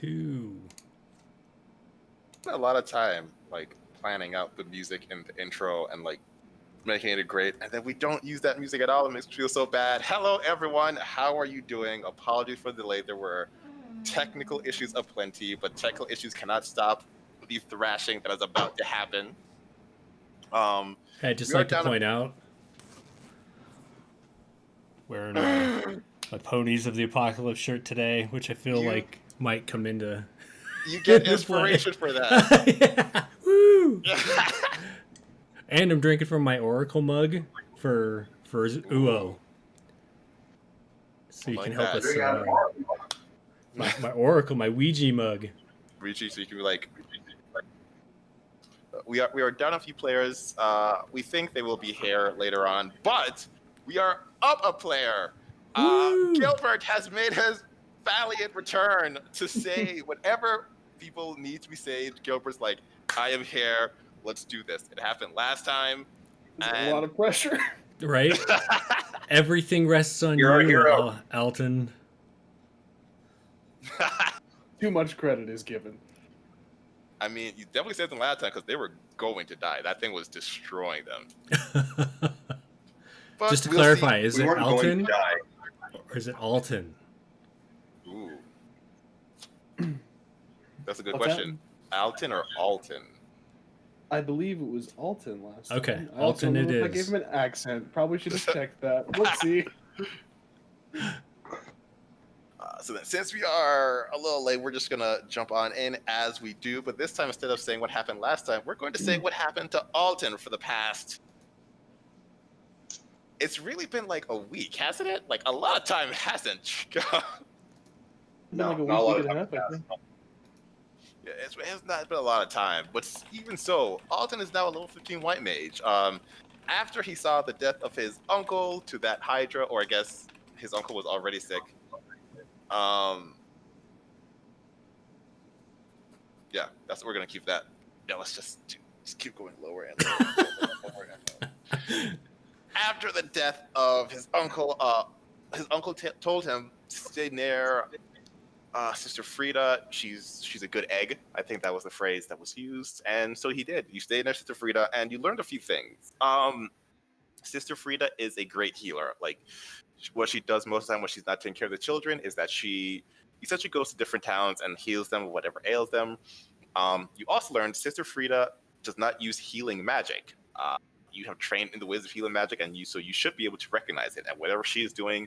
2. A lot of time like planning out the music in the intro and like making it great, and then we don't use that music at all. It makes me feel so bad. Hello everyone, how are you doing? Apologies for the delay. There were technical issues aplenty, but technical issues cannot stop the thrashing that is about to happen. I'd just like to point out wearing my Ponies of the Apocalypse shirt today, which I feel like might come into. You get inspiration for that. Yeah. Woo! And I'm drinking from my Oracle mug for Uo. So you can help us. My Oracle, my Ouija mug. Ouija, so you can be like, we are down a few players. We think they will be here later on, but we are up a player. Gilbert has made his valiant return to say whatever people need to be saved. Gilbert's like, I am here. Let's do this. It happened last time. A lot of pressure. Right? Everything rests on you, Alton. Too much credit is given. I mean, you definitely saved them last time because they were going to die. That thing was destroying them. Just to clarify, is it Alton or is it Alton? Ooh. That's a good question. Alton or Alton? I believe it was Alton last time. Okay, Alton it is. I gave him an accent. Probably should have checked that. Let's see. So then, since we are a little late, we're just going to jump on in as we do. But this time, instead of saying what happened last time, we're going to say what happened to Alton for the past... It's really been like a week, hasn't it? Like, a lot of time hasn't. No, like a week and a half, I think. Yeah, it's not been a lot of time. But even so, Alton is now a level 15 white mage. After he saw the death of his uncle to that Hydra, or I guess his uncle was already sick. Yeah, that's what we're gonna keep that. Yeah, let's just keep going lower and lower. After the death of his uncle told him to stay near Sister Frida. She's a good egg. I think that was the phrase that was used, and so he did. You stayed near Sister Frida, and you learned a few things. Sister Frida is a great healer. Like, what she does most of the time when she's not taking care of the children is that she essentially goes to different towns and heals them of whatever ails them. You also learned Sister Frida does not use healing magic. You have trained in the ways of healing magic, and you should be able to recognize it. And whatever she is doing,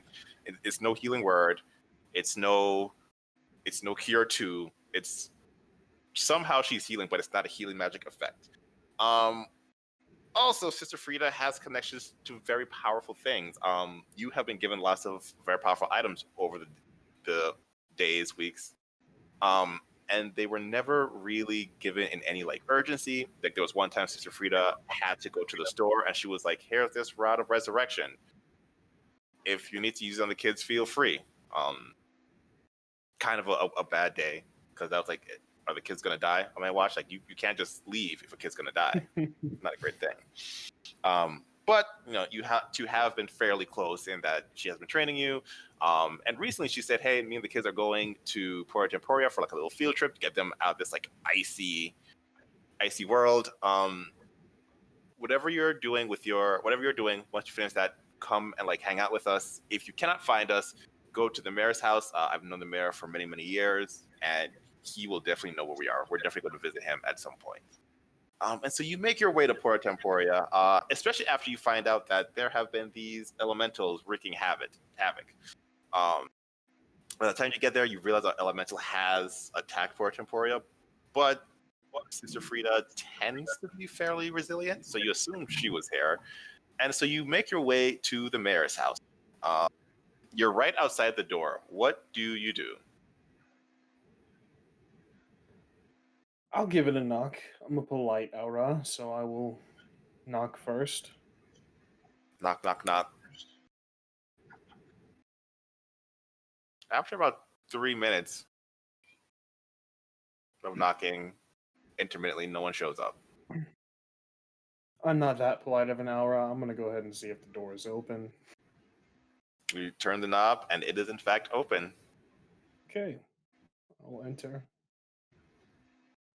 it's no healing word. It's no cure to. It's somehow she's healing, but it's not a healing magic effect. Also, Sister Frida has connections to very powerful things. You have been given lots of very powerful items over the days, weeks, and they were never really given in any like urgency. Like, there was one time Sister Frida had to go to the store, and she was like, "Here's this rod of resurrection. If you need to use it on the kids, feel free." Kind of a bad day, because I was like, are the kids gonna die on my watch? Like, you can't just leave if a kid's gonna die. Not a great thing. But you have been fairly close in that she has been training you. And recently she said, "Hey, me and the kids are going to Porta Temporea for like a little field trip to get them out of this like icy world. Whatever you're doing, once you finish that, come and like hang out with us. If you cannot find us, go to the mayor's house. I've known the mayor for many, many years, and he will definitely know where we are. We're definitely going to visit him at some point." And so you make your way to Porta Temporea, especially after you find out that there have been these elementals wreaking havoc. By the time you get there, you realize that elemental has attacked Porta Temporea, but Sister Frida tends to be fairly resilient, so you assume she was here. And so you make your way to the mayor's house. You're right outside the door. What do you do? I'll give it a knock. I'm a polite aura, so I will knock first. Knock, knock, knock. After about 3 minutes of knocking intermittently, no one shows up. I'm not that polite of an aura. I'm going to go ahead and see if the door is open. We turn the knob, and it is in fact open. Okay. I'll enter.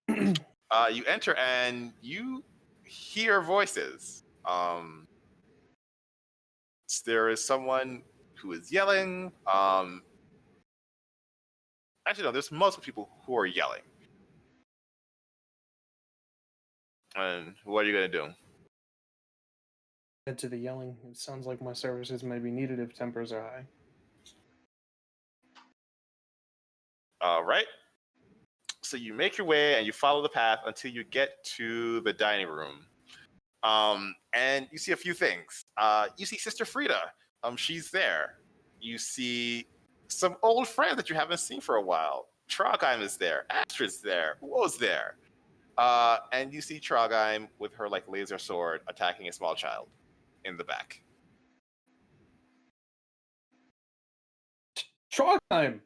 You enter and you hear voices. There is someone who is yelling. Actually, no, there's multiple people who are yelling. And what are you gonna do? Head to the yelling. It sounds like my services may be needed if tempers are high. All right. So you make your way and you follow the path until you get to the dining room. And you see a few things. You see Sister Frida. She's there. You see some old friends that you haven't seen for a while. Trogheim is there. Astrid's there. Uo's there. And you see Trogheim with her like laser sword attacking a small child in the back. Trogheim!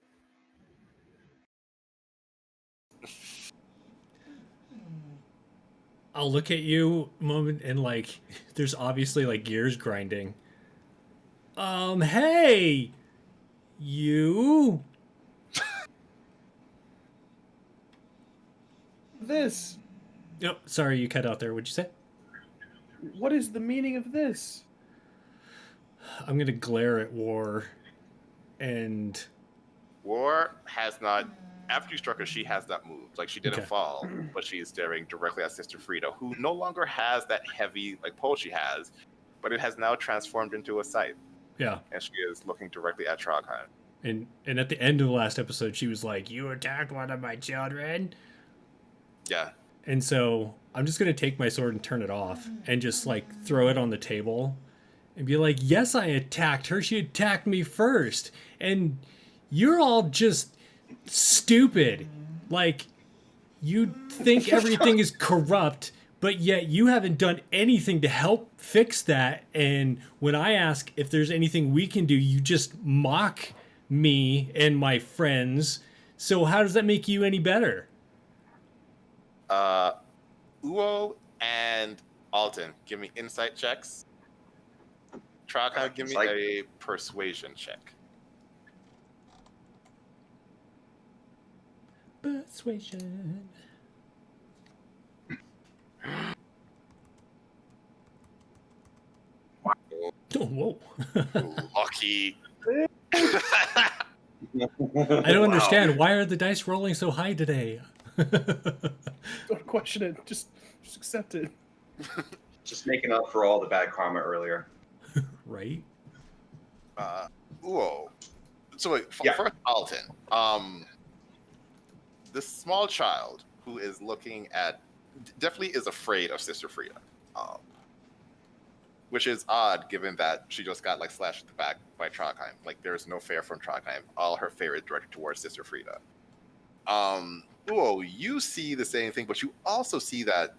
I'll look at you a moment and like there's obviously like gears grinding. Hey! You? This! Oh, sorry, you cut out there. What'd you say? What is the meaning of this? I'm gonna glare at War and War has not. After you struck her, she has not moved. Like she didn't Okay. fall, but she is staring directly at Sister Frida, who no longer has that heavy like pole she has, but it has now transformed into a scythe, yeah. and she is looking directly at Trogheim. And at the end of the last episode she was like, "You attacked one of my children." Yeah. And so I'm just gonna take my sword and turn it off and just like throw it on the table and be like, yes, I attacked her. She attacked me first. And you're all just stupid. Like, you think everything is corrupt, but yet you haven't done anything to help fix that. And when I ask if there's anything we can do, you just mock me and my friends. So how does that make you any better? Uo and Alton, give me insight checks. Trogheim, give me a persuasion check. Persuasion. Oh, whoa. Lucky. I don't understand. Why are the dice rolling so high today? Don't question it. Just accept it. Just making up for all the bad karma earlier. Right? Uo. So wait, Yeah. first Alton. This small child who is looking at, definitely is afraid of Sister Frida. Which is odd given that she just got like slashed in the back by Trogheim. Like there's no fear from Trogheim. All her fear is directed towards Sister Frida. Uo, you see the same thing, but you also see that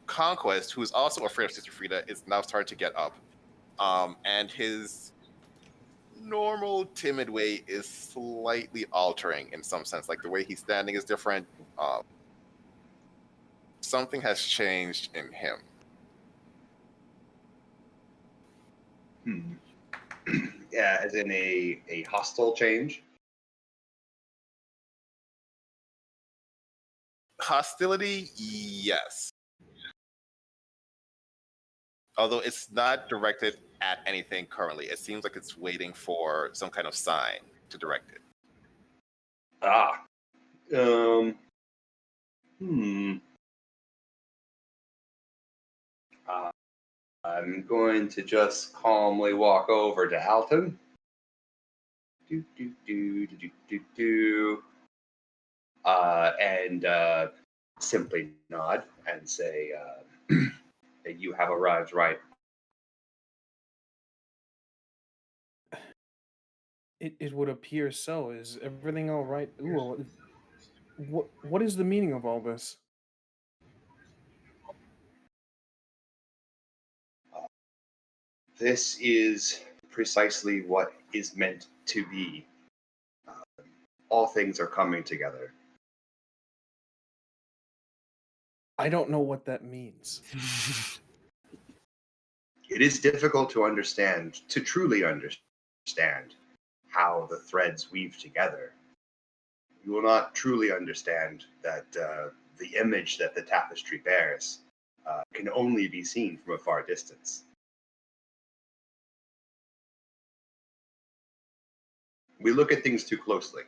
Conquest, who is also afraid of Sister Frida, is now starting to get up. And his normal timid way is slightly altering in some sense. Like the way he's standing is different. Something has changed in him. Yeah, as in a hostile change. Hostility, yes. Although it's not directed at anything currently. It seems like it's waiting for some kind of sign to direct it. I'm going to just calmly walk over to Alton. And simply nod and say, that you have arrived right. It would appear so. Is everything all right? Ooh, what is the meaning of all this? This is precisely what is meant to be. All things are coming together. I don't know what that means. It is difficult to understand, to truly understand. how the threads weave together, you will not truly understand that the image that the tapestry bears can only be seen from a far distance. We look at things too closely.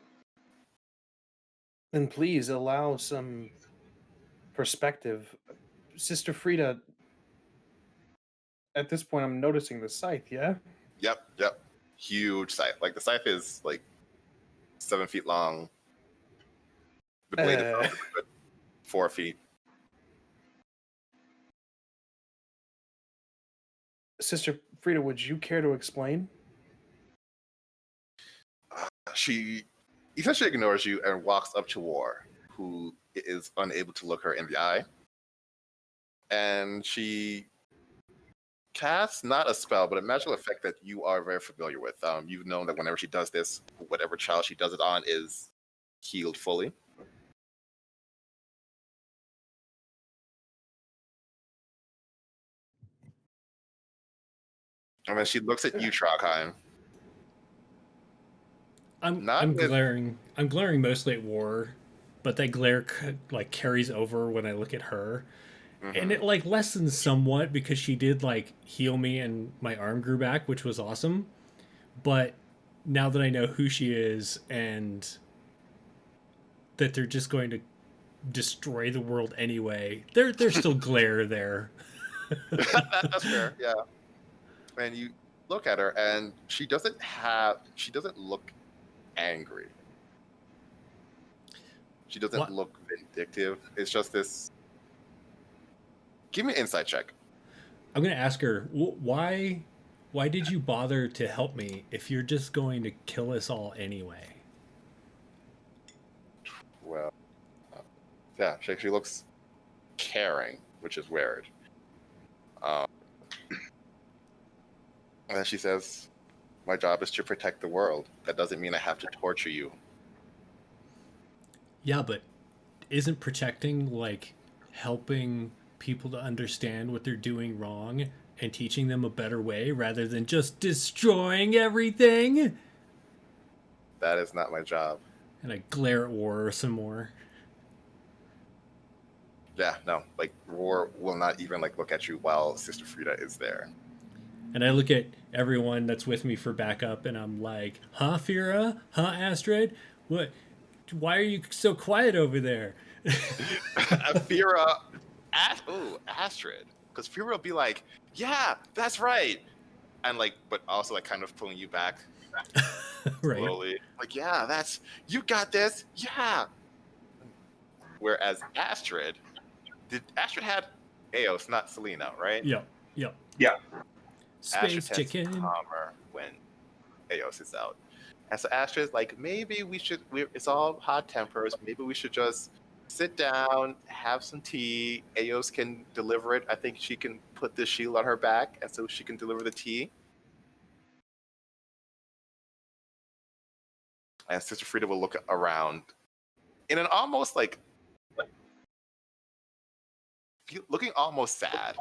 Then please allow some perspective. Sister Frida, at this point, I'm noticing the scythe, yeah? Yep. Huge scythe. Like the scythe is like 7 feet long. The blade is probably a good 4 feet. Sister Frida, would you care to explain? She essentially ignores you and walks up to War, who is unable to look her in the eye. And she casts not a spell, but a magical effect that you are very familiar with. You've known that whenever she does this, whatever child she does it on is healed fully. And then she looks at you, Trogheim. I'm glaring. I'm glaring mostly at War, but that glare like carries over when I look at her, and it like lessens somewhat because she did like heal me and my arm grew back, which was awesome. But now that I know who she is and that they're just going to destroy the world anyway, there's still glare there. That's fair, yeah. And you look at her, and she doesn't look angry. She doesn't look vindictive. It's just this. Give me an insight check. I'm gonna ask her why did you bother to help me if you're just going to kill us all anyway? Well, yeah, she looks caring, which is weird. And then she says, "My job is to protect the world. That doesn't mean I have to torture you." Yeah, but isn't protecting like helping people to understand what they're doing wrong and teaching them a better way rather than just destroying everything? That is not my job. And I glare at War some more. Yeah, no, like War will not even like look at you while Sister Frida is there. And I look at everyone that's with me for backup and I'm like, huh, Fira? Huh, Astrid? What? Why are you so quiet over there? Fira, Astrid, because Fira will be like, "Yeah, that's right," and like, but also like kind of pulling you back, Right. slowly. Like, "Yeah, you got this, yeah." Whereas Astrid had Eos, not Selena, right? Yep. Yeah. Space Astrid tends to chicken. calmer when Eos is out. And so Astrid's like, maybe it's all hot tempers. Maybe we should just sit down, have some tea. Eos can deliver it. I think she can put the shield on her back, and so she can deliver the tea. And Sister Frida will look around in an almost like looking almost sad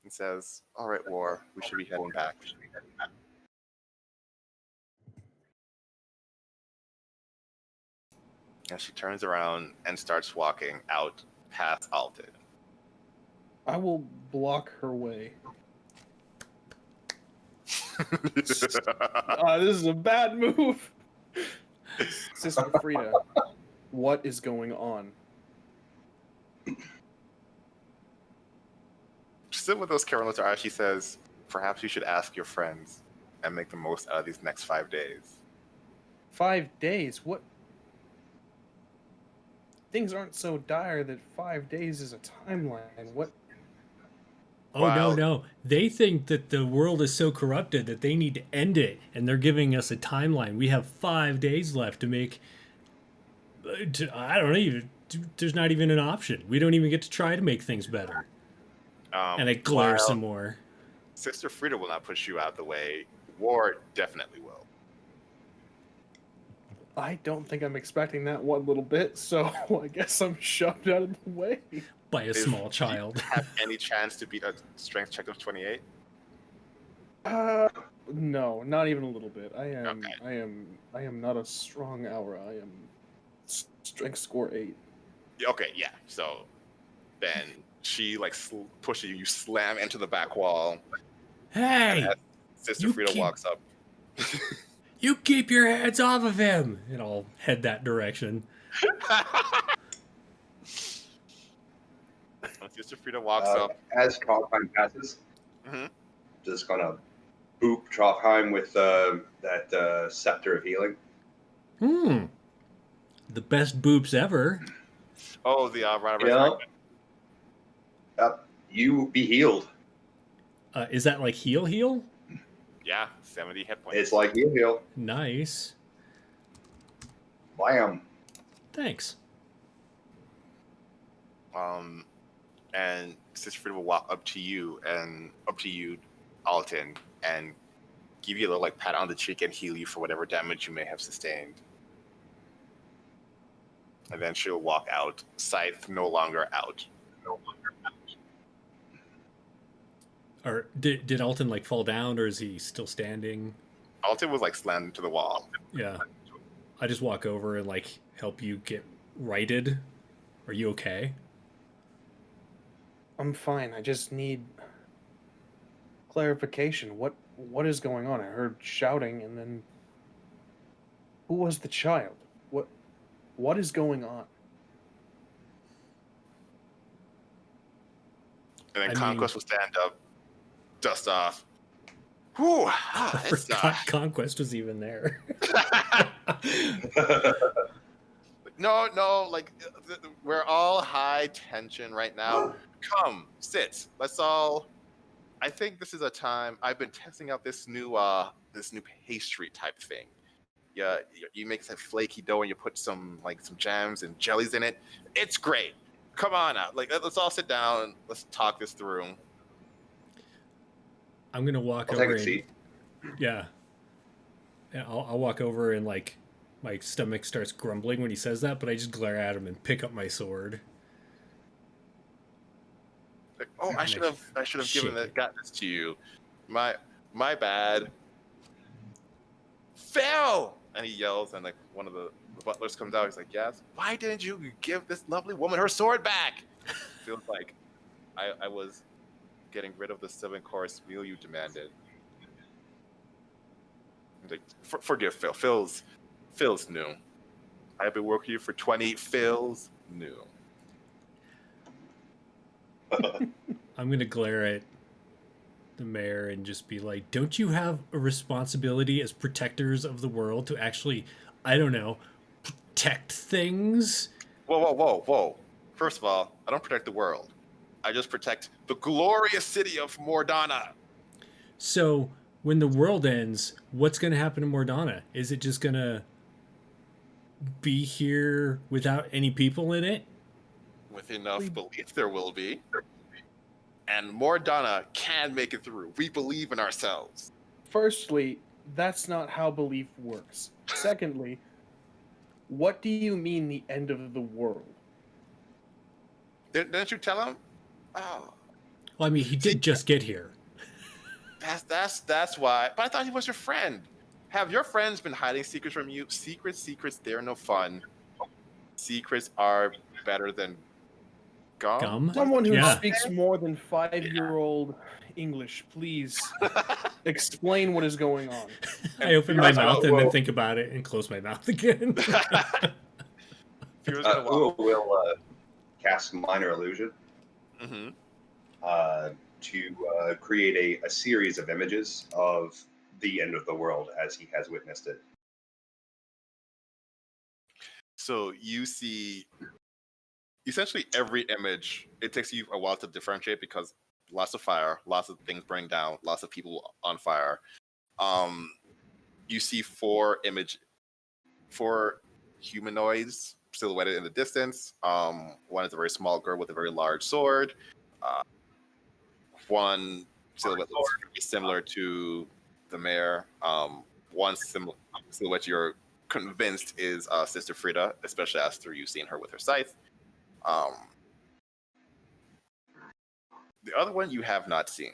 and says, "All right, War, we should be heading back." And she turns around and starts walking out past Alted. I will block her way. This is a bad move. Sister Frida, what is going on? Still with those Carolyn's eyes, she says, "Perhaps you should ask your friends and make the most out of these next 5 days." 5 days? What? Things aren't so dire that 5 days is a timeline. What? Oh, Wow. no. They think that the world is so corrupted that they need to end it, and they're giving us a timeline. We have 5 days left to make... I don't know. There's not even an option. We don't even get to try to make things better. And I glare while some more. Sister Frida will not push you out the way. War definitely will. I don't think I'm expecting that one little bit, so I guess I'm shoved out of the way. By a small child. Do you have any chance to beat a strength check of 28? No, not even a little bit. Okay. I am not a strong aura. I am strength score 8. Okay, yeah. So then she like pushes you. You slam into the back wall, and Hey, as Sister you Frida keep walks up, you keep your hands off of him, and I'll head that direction. when Sister Frida walks up, As Trondheim passes, mhm, just gonna boop Trondheim with that scepter of healing. The best boobs ever. oh, the right You know, you be healed. Is that like heal? yeah, 70 hit points. It's like heal. Nice. Blam. Thanks. And Sister Frida will walk up to you, Alton, and give you a little like pat on the cheek and heal you for whatever damage you may have sustained. And then she'll walk out, Scythe no longer out. Or did Alton like fall down, or is he still standing? Alton was like slammed into the wall. Yeah. I just walk over and like help you get righted. Are you okay? I'm fine. I just need clarification. What is going on? I heard shouting, and then who was the child? What is going on? And then I Conquest mean- will stand up, dust off. Whew, I forgot Conquest was even there. No, like we're all high tension right now. Come, sit. Let's all. I think this is a time. I've been testing out this new pastry type thing. Yeah, you make some flaky dough and you put some jams and jellies in it. It's great. Come on out. Like let's all sit down and let's talk this through. I'm gonna walk I'll over take a seat. yeah. I'll walk over and like my stomach starts grumbling when he says that, but I just glare at him and pick up my sword. Like, oh, I should have Shit. got this to you. My bad. Phil! And he yells, and like one of the butlers comes out. He's like, "Yes. Why didn't you give this lovely woman her sword back?" Feels like I was getting rid of the 7-course meal you demanded. He's like, forgive Phil. Phil's new. I've been working here for 20. Phil's new. I'm gonna glare at the mayor and just be like, "Don't you have a responsibility as protectors of the world to actually, I don't know, protect things?" Whoa. First of all, I don't protect the world. I just protect the glorious city of Mordana. So when the world ends, what's gonna happen to Mordana? Is it just gonna be here without any people in it? With enough belief, there will be. And Mordana can make it through. We believe in ourselves. Firstly, that's not how belief works. Secondly, what do you mean the end of the world? Didn't you tell him? Oh, Well, I mean, he did just get here. that's why. But I thought he was your friend. Have your friends been hiding secrets from you? Secrets, they're no fun. Secrets are better than gum. Someone who Yeah. speaks more than 5-year-old English, please explain what is going on. I open my mouth and then Whoa. think about it and close my mouth again. Fear's gonna Ua walk. will cast minor illusion Mhm. to create a series of images of the end of the world as he has witnessed it. So you see essentially every image. It takes you a while to differentiate because lots of fire, lots of things burning down, lots of people on fire. You see 4 humanoids silhouetted in the distance. One is a very small girl with a very large sword. One silhouette looks very similar to the mayor. One silhouette you're convinced is Sister Frida, especially after you've seen her with her scythe. The other one you have not seen.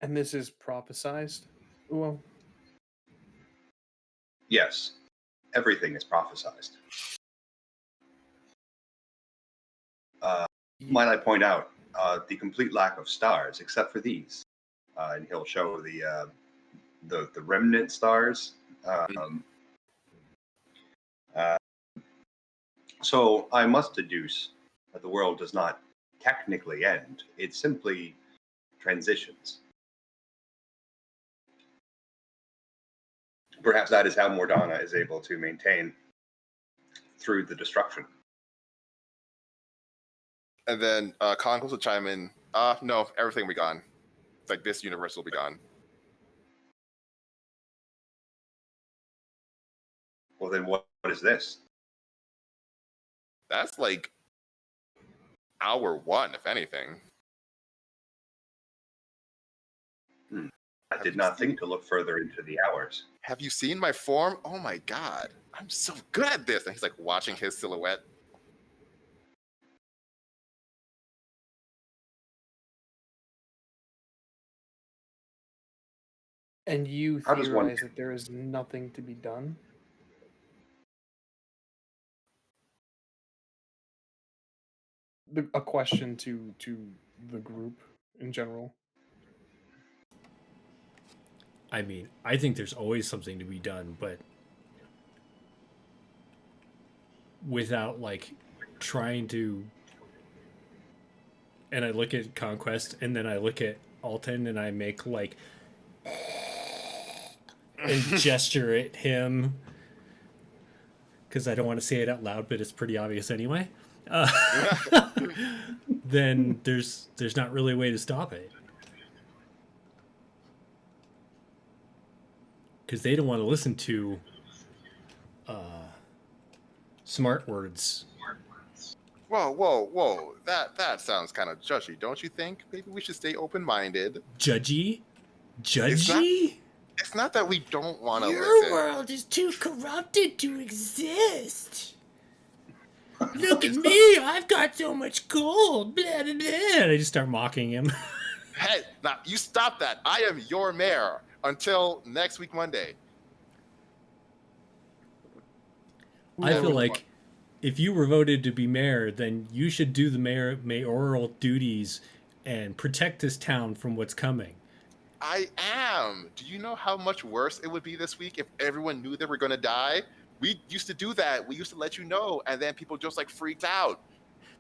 And this is prophesized? Well, Yes, everything is prophesized. Might I point out the complete lack of stars, except for these, and he'll show the remnant stars. So I must deduce that the world does not technically end; it simply transitions. Perhaps that is how Mordana is able to maintain through the destruction. And then Chronicles will chime in. No, everything will be gone. It's like this universe will be gone. Well, then what is this? That's like hour one, if anything. I did not think to look further into the hours. Have you seen my form? Oh my god, I'm so good at this. And he's like watching his silhouette. and you How does one- theorize that there is nothing to be done? A question to the group in general. I mean, I think there's always something to be done, but without like trying to. And I look at Conquest, and then I look at Alton, and I make like and gesture at him because I don't want to say it out loud, but it's pretty obvious anyway. Then there's not really a way to stop it. Because they don't want to listen to smart words. Whoa. That sounds kind of judgy, don't you think? Maybe we should stay open-minded. Judgy? Judgy? It's not that we don't want to Your listen. world is too corrupted to exist. Look at me, I've got so much gold. Blah, blah, blah. And I just start mocking him. Hey, now you stop that. I am your mayor until next week Monday. I feel like if you were voted to be mayor, then you should do the mayoral duties and protect this town from what's coming. I am. Do you know how much worse it would be this week if everyone knew they were going to die? We used to do that. We used to let you know, and then people just like freaked out.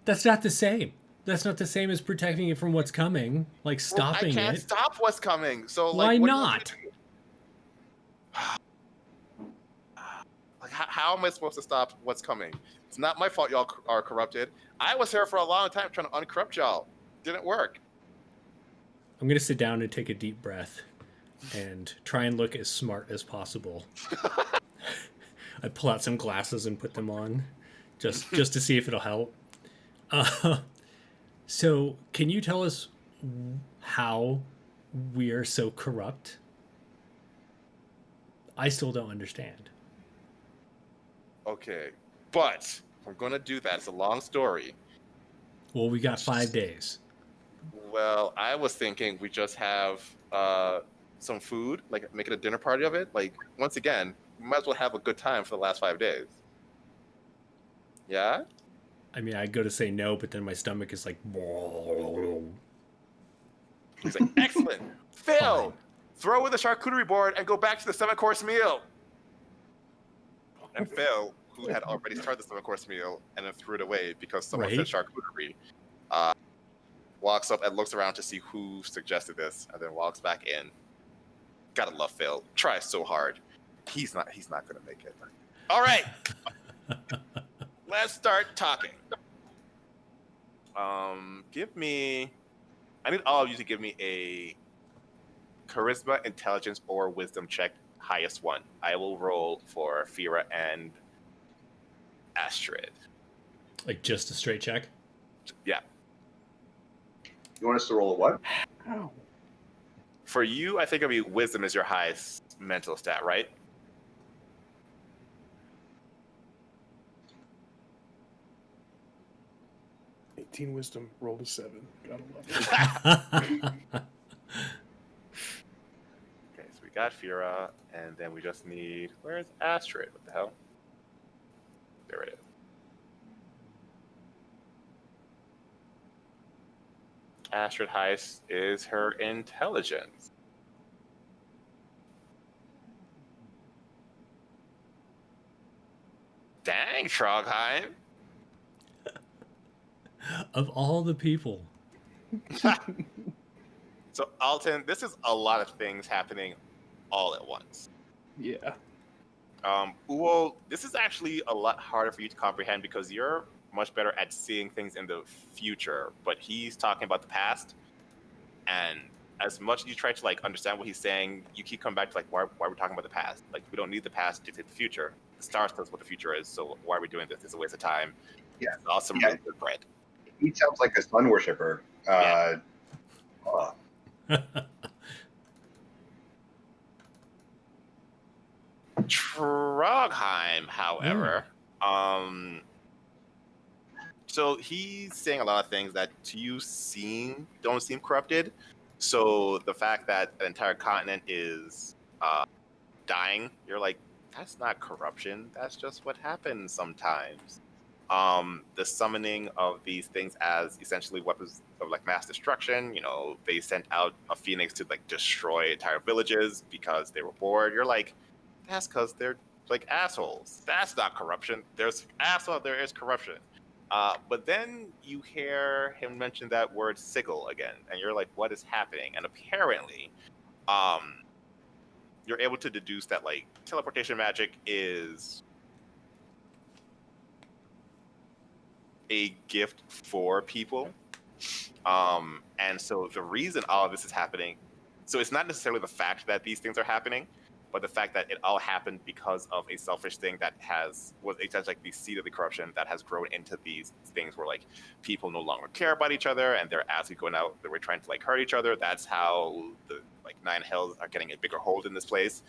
That's not the same. That's not the same as protecting it from what's coming, like stopping I can't it. stop what's coming. So Why like, what not? do you want me to do? Like, how am I supposed to stop what's coming? It's not my fault y'all are corrupted. I was here for a long time trying to uncorrupt y'all. Didn't work. I'm going to sit down and take a deep breath and try and look as smart as possible. I pull out some glasses and put them on just to see if it'll help. So, can you tell us how we are so corrupt? I still don't understand. Okay, but we're going to do that. It's a long story. Well, we got 5 days. Well, I was thinking we just have some food, like make it a dinner party of it. Like, once again, we might as well have a good time for the last 5 days. Yeah? I mean, I go to say no, but then my stomach is like... He's like, excellent. Phil, Fine. throw in the charcuterie board and go back to the 7-course meal. And Phil, who had already started the 7-course meal and then threw it away because someone Right. said charcuterie, walks up and looks around to see who suggested this, and then walks back in. Gotta love Phil. Tries so hard. He's not gonna make it. All right. Let's start talking. I need all of you to give me a charisma, intelligence, or wisdom check. Highest one. I will roll for Fira and Astrid. Like just a straight check? Yeah. You want us to roll a what? Ow. For you, I think it'll be wisdom is your highest mental stat, right? Wisdom, rolled a 7. Gotta love it. got Fira, and then we just need... Where's Astrid? What the hell? There it is. Astrid Heiss is her intelligence. Dang, Trogheim. Of all the people. So, Alton, this is a lot of things happening all at once. Yeah. Uo, this is actually a lot harder for you to comprehend because you're much better at seeing things in the future, but he's talking about the past, and as much as you try to like understand what he's saying, you keep coming back to like why we're talking about the past. Like, we don't need the past to dictate the future. The stars tell us what the future is, so why are we doing this? It's a waste of time. Yeah. It's awesome, Yeah. really good bread. He sounds like a sun worshiper. Trogheim, however, so he's saying a lot of things that to you don't seem corrupted. So the fact that an entire continent is dying, you're like, that's not corruption. That's just what happens sometimes. The summoning of these things as essentially weapons of like mass destruction. You know, they sent out a phoenix to like destroy entire villages because they were bored. You're like, that's because they're like assholes. That's not corruption. There is corruption. But then you hear him mention that word sigil again, and you're like, what is happening? And apparently, you're able to deduce that like teleportation magic is a gift for people. And so the reason all of this is happening, so it's not necessarily the fact that these things are happening, but the fact that it all happened because of a selfish thing that was essentially like the seed of the corruption that has grown into these things where like people no longer care about each other and they're actually going out, they were trying to like hurt each other. That's how the like nine hells are getting a bigger hold in this place.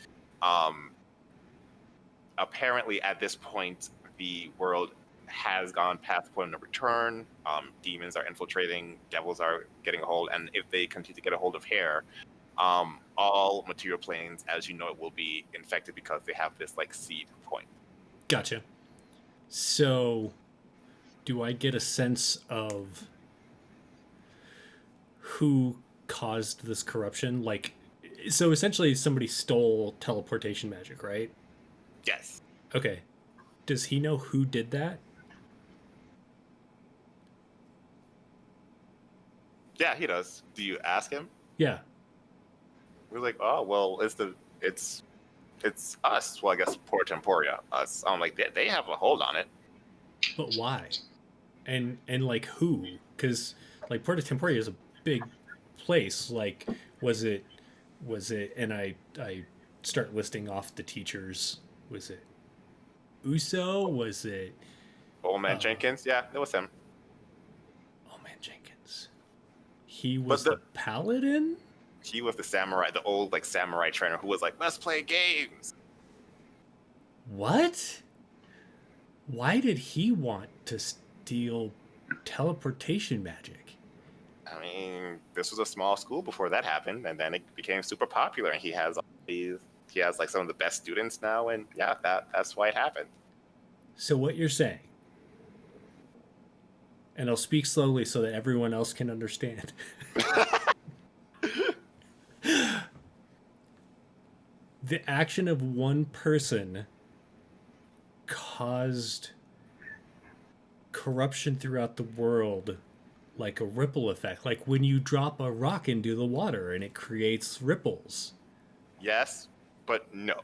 Apparently at this point, the world has gone past the point of no return. Demons are infiltrating, devils are getting a hold, and if they continue to get a hold of hair, all material planes, as you know it, will be infected because they have this like seed point. Gotcha. So, do I get a sense of who caused this corruption? Like, so essentially somebody stole teleportation magic, right? Yes. Okay. Does he know who did that? Yeah, he does. Do you ask him? Yeah. We're like, oh well, it's us. Well, I guess Porta Temporea, us. I'm like, they have a hold on it. But why? And like who? Because like Porta Temporea is a big place. Like, was it? And I start listing off the teachers. Was it Uso? Was it Old Man Jenkins? Yeah, it was him. Old Man Jenkins. He was the paladin? He was the samurai, the old like samurai trainer who was like, let's play games. What? Why did he want to steal teleportation magic? I mean, this was a small school before that happened, and then it became super popular, and he has like some of the best students now, and yeah, that's why it happened. So what you're saying, and I'll speak slowly so that everyone else can understand. The action of one person caused corruption throughout the world, like a ripple effect, like when you drop a rock into the water and it creates ripples. Yes, but no.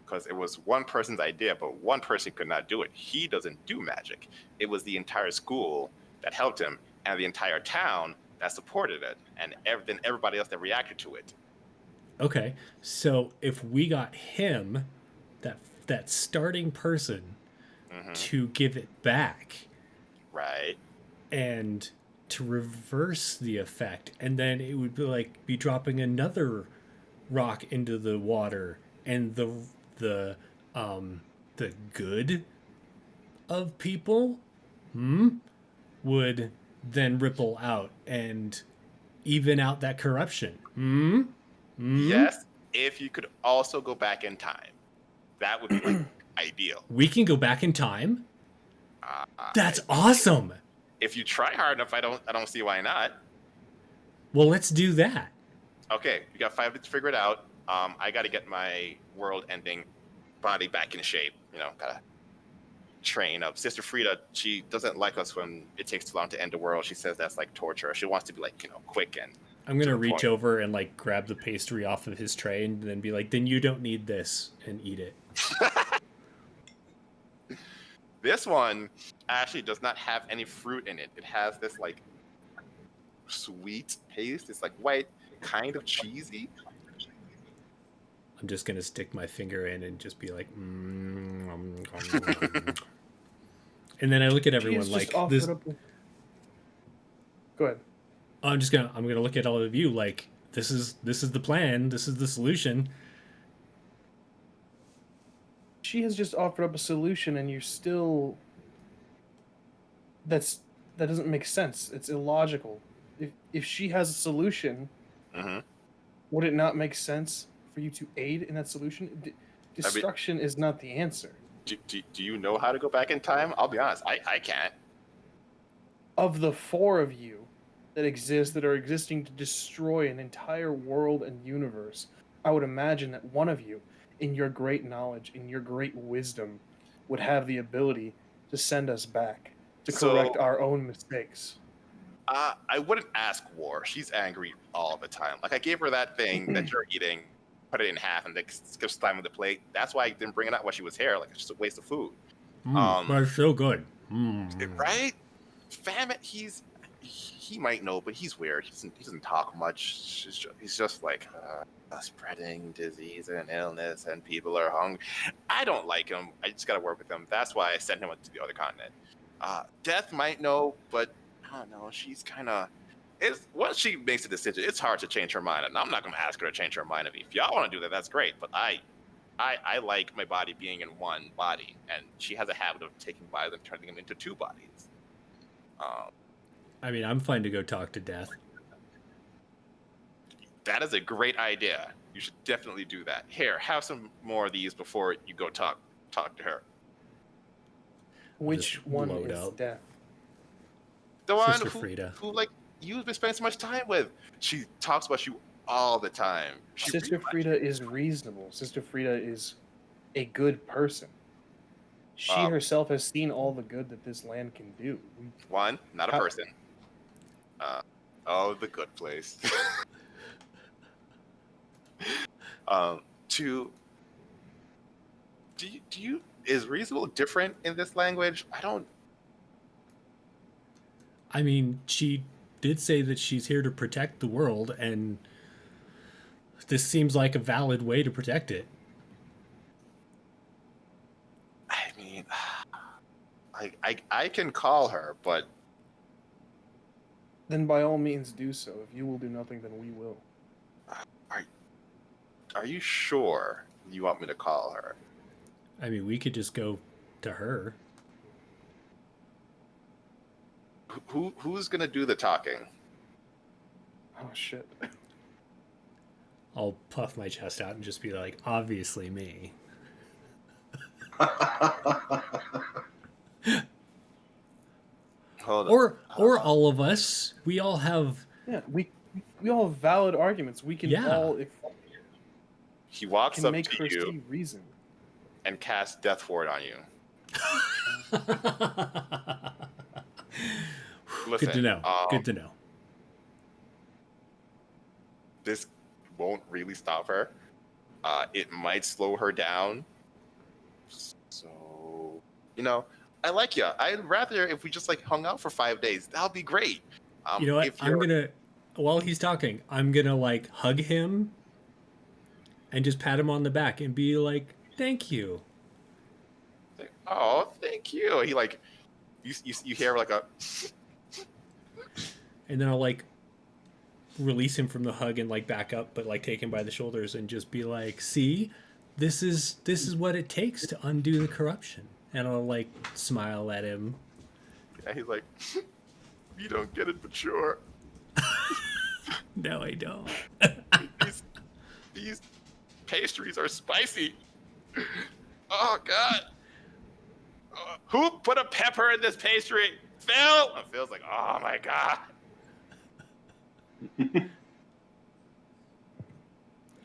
Because it was one person's idea, but one person could not do it. He doesn't do magic. It was the entire school that helped him and the entire town that supported it, and then everybody else that reacted to it. Okay, so if we got him, that starting person, to give it back, right, and to reverse the effect, and then it would be dropping another rock into the water, and the good of people would then ripple out and even out that corruption. Yes, if you could also go back in time, that would be like ideal. We can go back in time? That's I- awesome. If you try hard enough, I don't see why not. Well, let's do that. Okay, you got 5 minutes to figure it out. I got to get my world-ending body back in shape. Gotta train up. Sister Frida, she doesn't like us when it takes too long to end the world. She says that's like torture. She wants to be like, quick and. I'm going to the reach point. over and like grab the pastry off of his tray and then be like, then you don't need this, and eat it. This one actually does not have any fruit in it. It has this like sweet taste. It's like white, kind of cheesy. I'm just going to stick my finger in and just be like, and then I look at everyone like this. Go ahead. I'm gonna look at all of you like this is the plan, this is the solution. She has just offered up a solution, and you're still. That doesn't make sense. It's illogical. If she has a solution, would it not make sense for you to aid in that solution? Destruction is not the answer. Do you know how to go back in time? I'll be honest, I can't. Of the 4 of you that are existing to destroy an entire world and universe, I would imagine that one of you, in your great knowledge, in your great wisdom, would have the ability to send us back, to correct our own mistakes. I wouldn't ask War. She's angry all the time. Like, I gave her that thing that you're eating, put it in half, and then just slam with the plate. That's why I didn't bring it out while she was here. Like, it's just a waste of food. But it's so good. Right? Famine, he might know, but he's weird. He doesn't talk much. He's just like spreading disease and illness, and people are hungry. I don't like him. I just gotta work with him. That's why I sent him to the other continent. Death might know, but I don't know. She's kind of. Once she makes a decision, it's hard to change her mind, and I'm not gonna ask her to change her mind. If y'all want to do that, that's great. But I like my body being in one body, and she has a habit of taking bodies and turning them into 2 bodies. I mean, I'm fine to go talk to Death. That is a great idea. You should definitely do that. Here, have some more of these before you go talk to her. Which Just one load is up. Death? The one Sister Frida. who like you've been spending so much time with. She talks about you all the time. Sister Frida is reasonable. Sister Frida is a good person. She herself has seen all the good that this land can do. One, not a person. The good place. 2, do you is reasonable different in this language? I mean, she did say that she's here to protect the world, and this seems like a valid way to protect it. I mean, I can call her, but Then by all means do so. If you will do nothing, then we will. are you sure you want me to call her? I mean, we could just go to her. Who's gonna do the talking? Oh shit. I'll puff my chest out and just be like, obviously me. Hold on. Or all of us. We all have. Yeah, we all have valid arguments. We can all He walks can up make to her you see reason. and casts Death Ward on you. Listen, Good to know. Good to know. This won't really stop her. It might slow her down. So, I like you. I'd rather if we just like hung out for 5 days. That'll be great. You know what? While he's talking, I'm gonna like hug him and just pat him on the back and be like, "Thank you." Oh, thank you. He like, you hear like a. And then I'll like release him from the hug and like back up, but like take him by the shoulders and just be like, "See, this is what it takes to undo the corruption." And I'll like smile at him. Yeah, he's like, you don't get it, but sure. No, I don't. These pastries are spicy. Oh God. Who put a pepper in this pastry? Phil. And Phil's like, oh my God.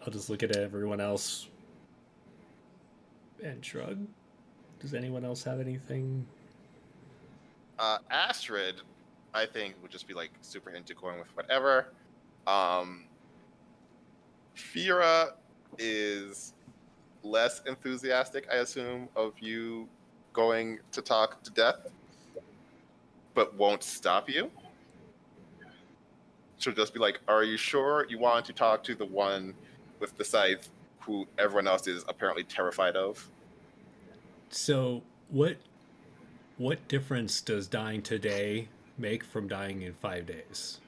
I'll just look at everyone else and shrug. Does anyone else have anything? Astrid, I think, would just be like super into going with whatever. Fira is less enthusiastic, I assume, of you going to talk to Death, but won't stop you. She'll just be like, are you sure you want to talk to the one with the scythe who everyone else is apparently terrified of? So, what difference does dying today make from dying in 5 days?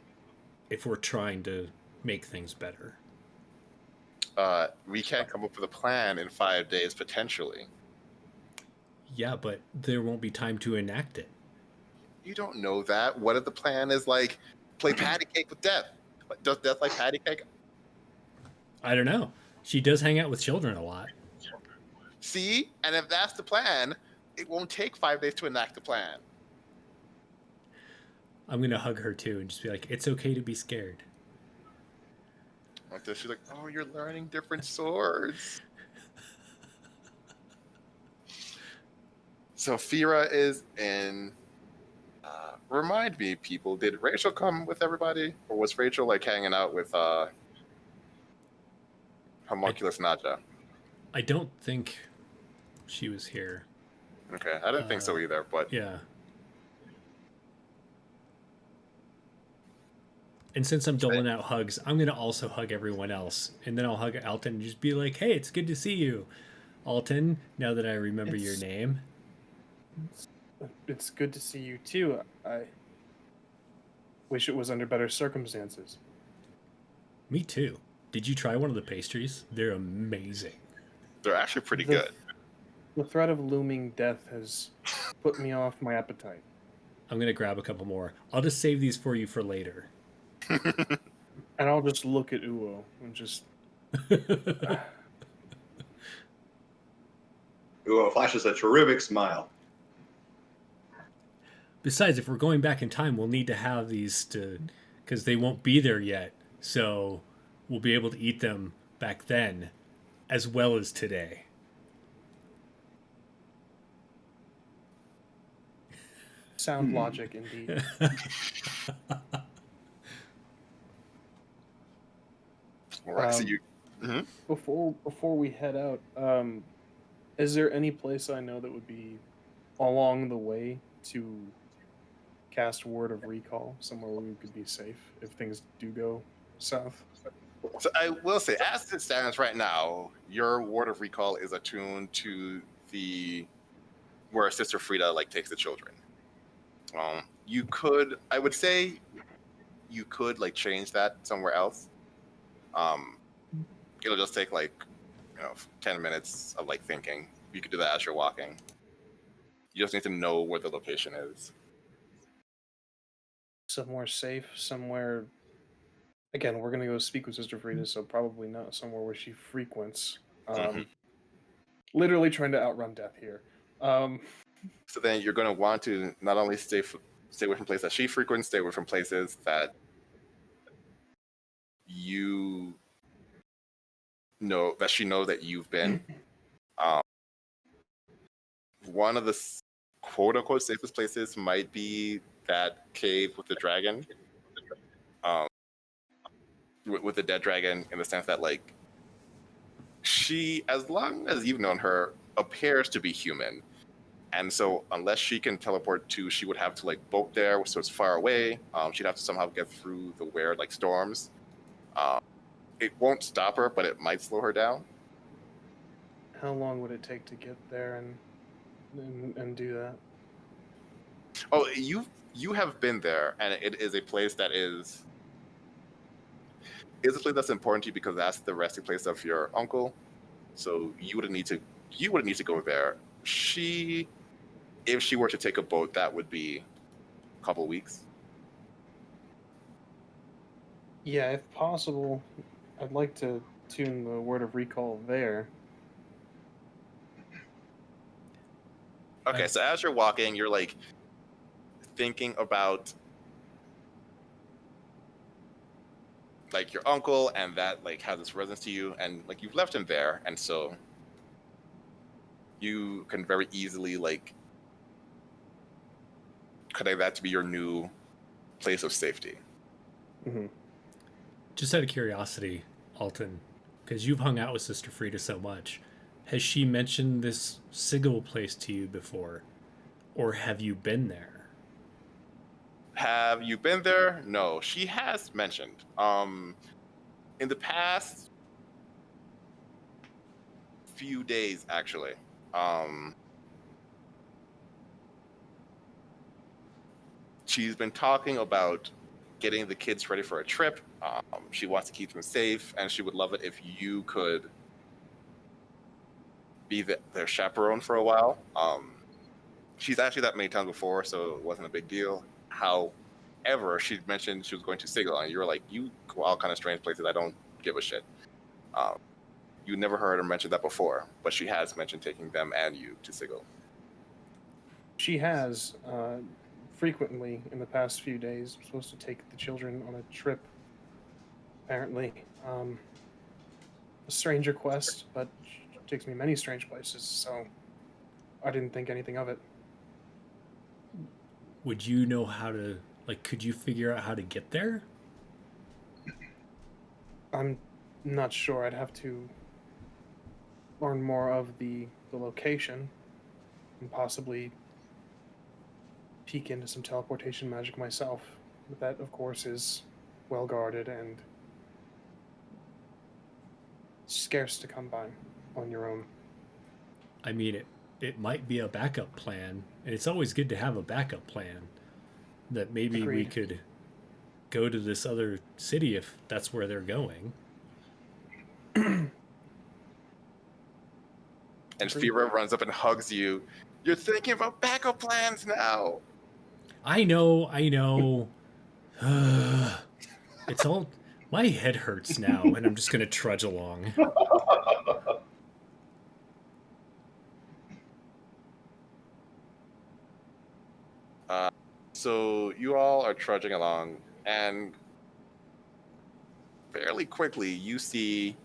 If we're trying to make things better. We can't come up with a plan in 5 days, potentially. Yeah, but there won't be time to enact it. You don't know that. What if the plan is like play patty cake with Death? Does Death like patty cake? I don't know. She does hang out with children a lot. See? And if that's the plan, it won't take 5 days to enact the plan. I'm going to hug her too and just be like, it's okay to be scared. Like this, she's like, oh, you're learning different swords. So Fira is in. Remind me, people, did Rachel come with everybody? Or was Rachel like hanging out with Homunculus Naja? I don't think she was here. Okay, I didn't think so either, but Yeah. And since I'm doling out hugs, I'm going to also hug everyone else. And then I'll hug Alton and just be like, hey, it's good to see you. Alton, now that I remember your name. It's good to see you too. I wish it was under better circumstances. Me too. Did you try one of the pastries? They're amazing. they're actually pretty good. The threat of looming death has put me off my appetite. I'm going to grab a couple more. I'll just save these for you for later. And I'll just look at Uo and just... Uo flashes a terrific smile. Besides, if we're going back in time, we'll need to have these because they won't be there yet. So we'll be able to eat them back then as well as today. Sound logic, indeed. Right, so you, Before we head out, is there any place I know that would be along the way to cast Word of Recall, somewhere where we could be safe if things do go south? So I will say, as it stands right now, your Ward of Recall is attuned to the where Sister Frida like takes the children. You could, I would say, you could like change that somewhere else. It'll just take like 10 minutes of like thinking. You could do that as you're walking. You just need to know where the location is. Somewhere safe, somewhere... Again, we're going to go speak with Sister Frida, so probably not somewhere where she frequents. Literally trying to outrun death here. So then you're going to want to not only stay away from places that she frequents, stay away from places that you know that she knows that you've been. One of the quote unquote safest places might be that cave with the dragon. With the dead dragon, in the sense that like she, as long as you've known her, appears to be human. And so unless she can teleport to, she would have to like boat there, so it's far away. She'd have to somehow get through the weird like storms. It won't stop her, but it might slow her down. How long would it take to get there and do that? Oh, you have been there, and it is a place that is a place that's important to you because that's the resting place of your uncle. So you would need to go there. If she were to take a boat, that would be a couple weeks. Yeah, if possible, I'd like to tune the word of recall there. Okay, so as you're walking, you're like thinking about like your uncle and that like has this resonance to you, and like you've left him there, and so you can very easily like connect that to be your new place of safety. Mm-hmm. Just out of curiosity, Alton, because you've hung out with Sister Frida so much, has she mentioned this Sigil place to you before? Or have you been there? Have you been there? No, she has mentioned. In the past few days, actually, she's been talking about getting the kids ready for a trip. She wants to keep them safe, and she would love it if you could be their chaperone for a while. She's actually that many times before, so it wasn't a big deal. However, she mentioned she was going to Sigil, and you were like, you go all kind of strange places. I don't give a shit. You never heard her mention that before, but she has mentioned taking them and you to Sigil. She has frequently in the past few days. I'm supposed to take the children on a trip. Apparently, a strange request, but she takes me many strange places, so I didn't think anything of it. Would you know how to, like, could you figure out how to get there? I'm not sure. I'd have to learn more of the location and possibly peek into some teleportation magic myself. But that, of course, is well guarded and scarce to come by on your own. I mean, it might be a backup plan, and it's always good to have a backup plan. That maybe we Agreed. could go to this other city if that's where they're going. And Fira runs up and hugs you. You're thinking about backup plans now. I know. It's all. My head hurts now, and I'm just gonna trudge along. So you all are trudging along, and fairly quickly you see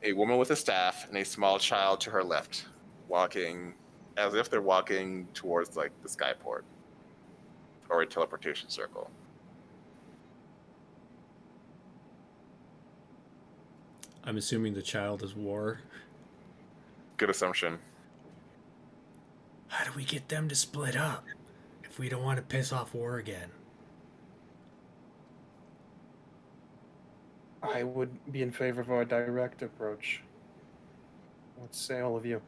a woman with a staff and a small child to her left, walking as if they're walking towards like the skyport or a teleportation circle. I'm assuming the child is War. Good assumption. How do we get them to split up if we don't want to piss off War again? I would be in favor of a direct approach. Let's say all of you.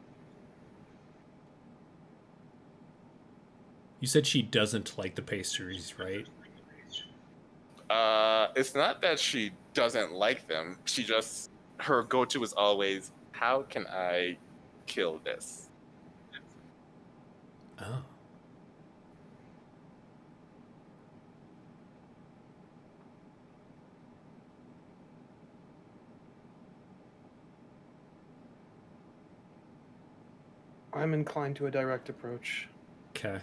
You said she doesn't like the pastries, right? It's not that she doesn't like them. She just, her go-to is always, how can I kill this? Oh. I'm inclined to a direct approach. Okay.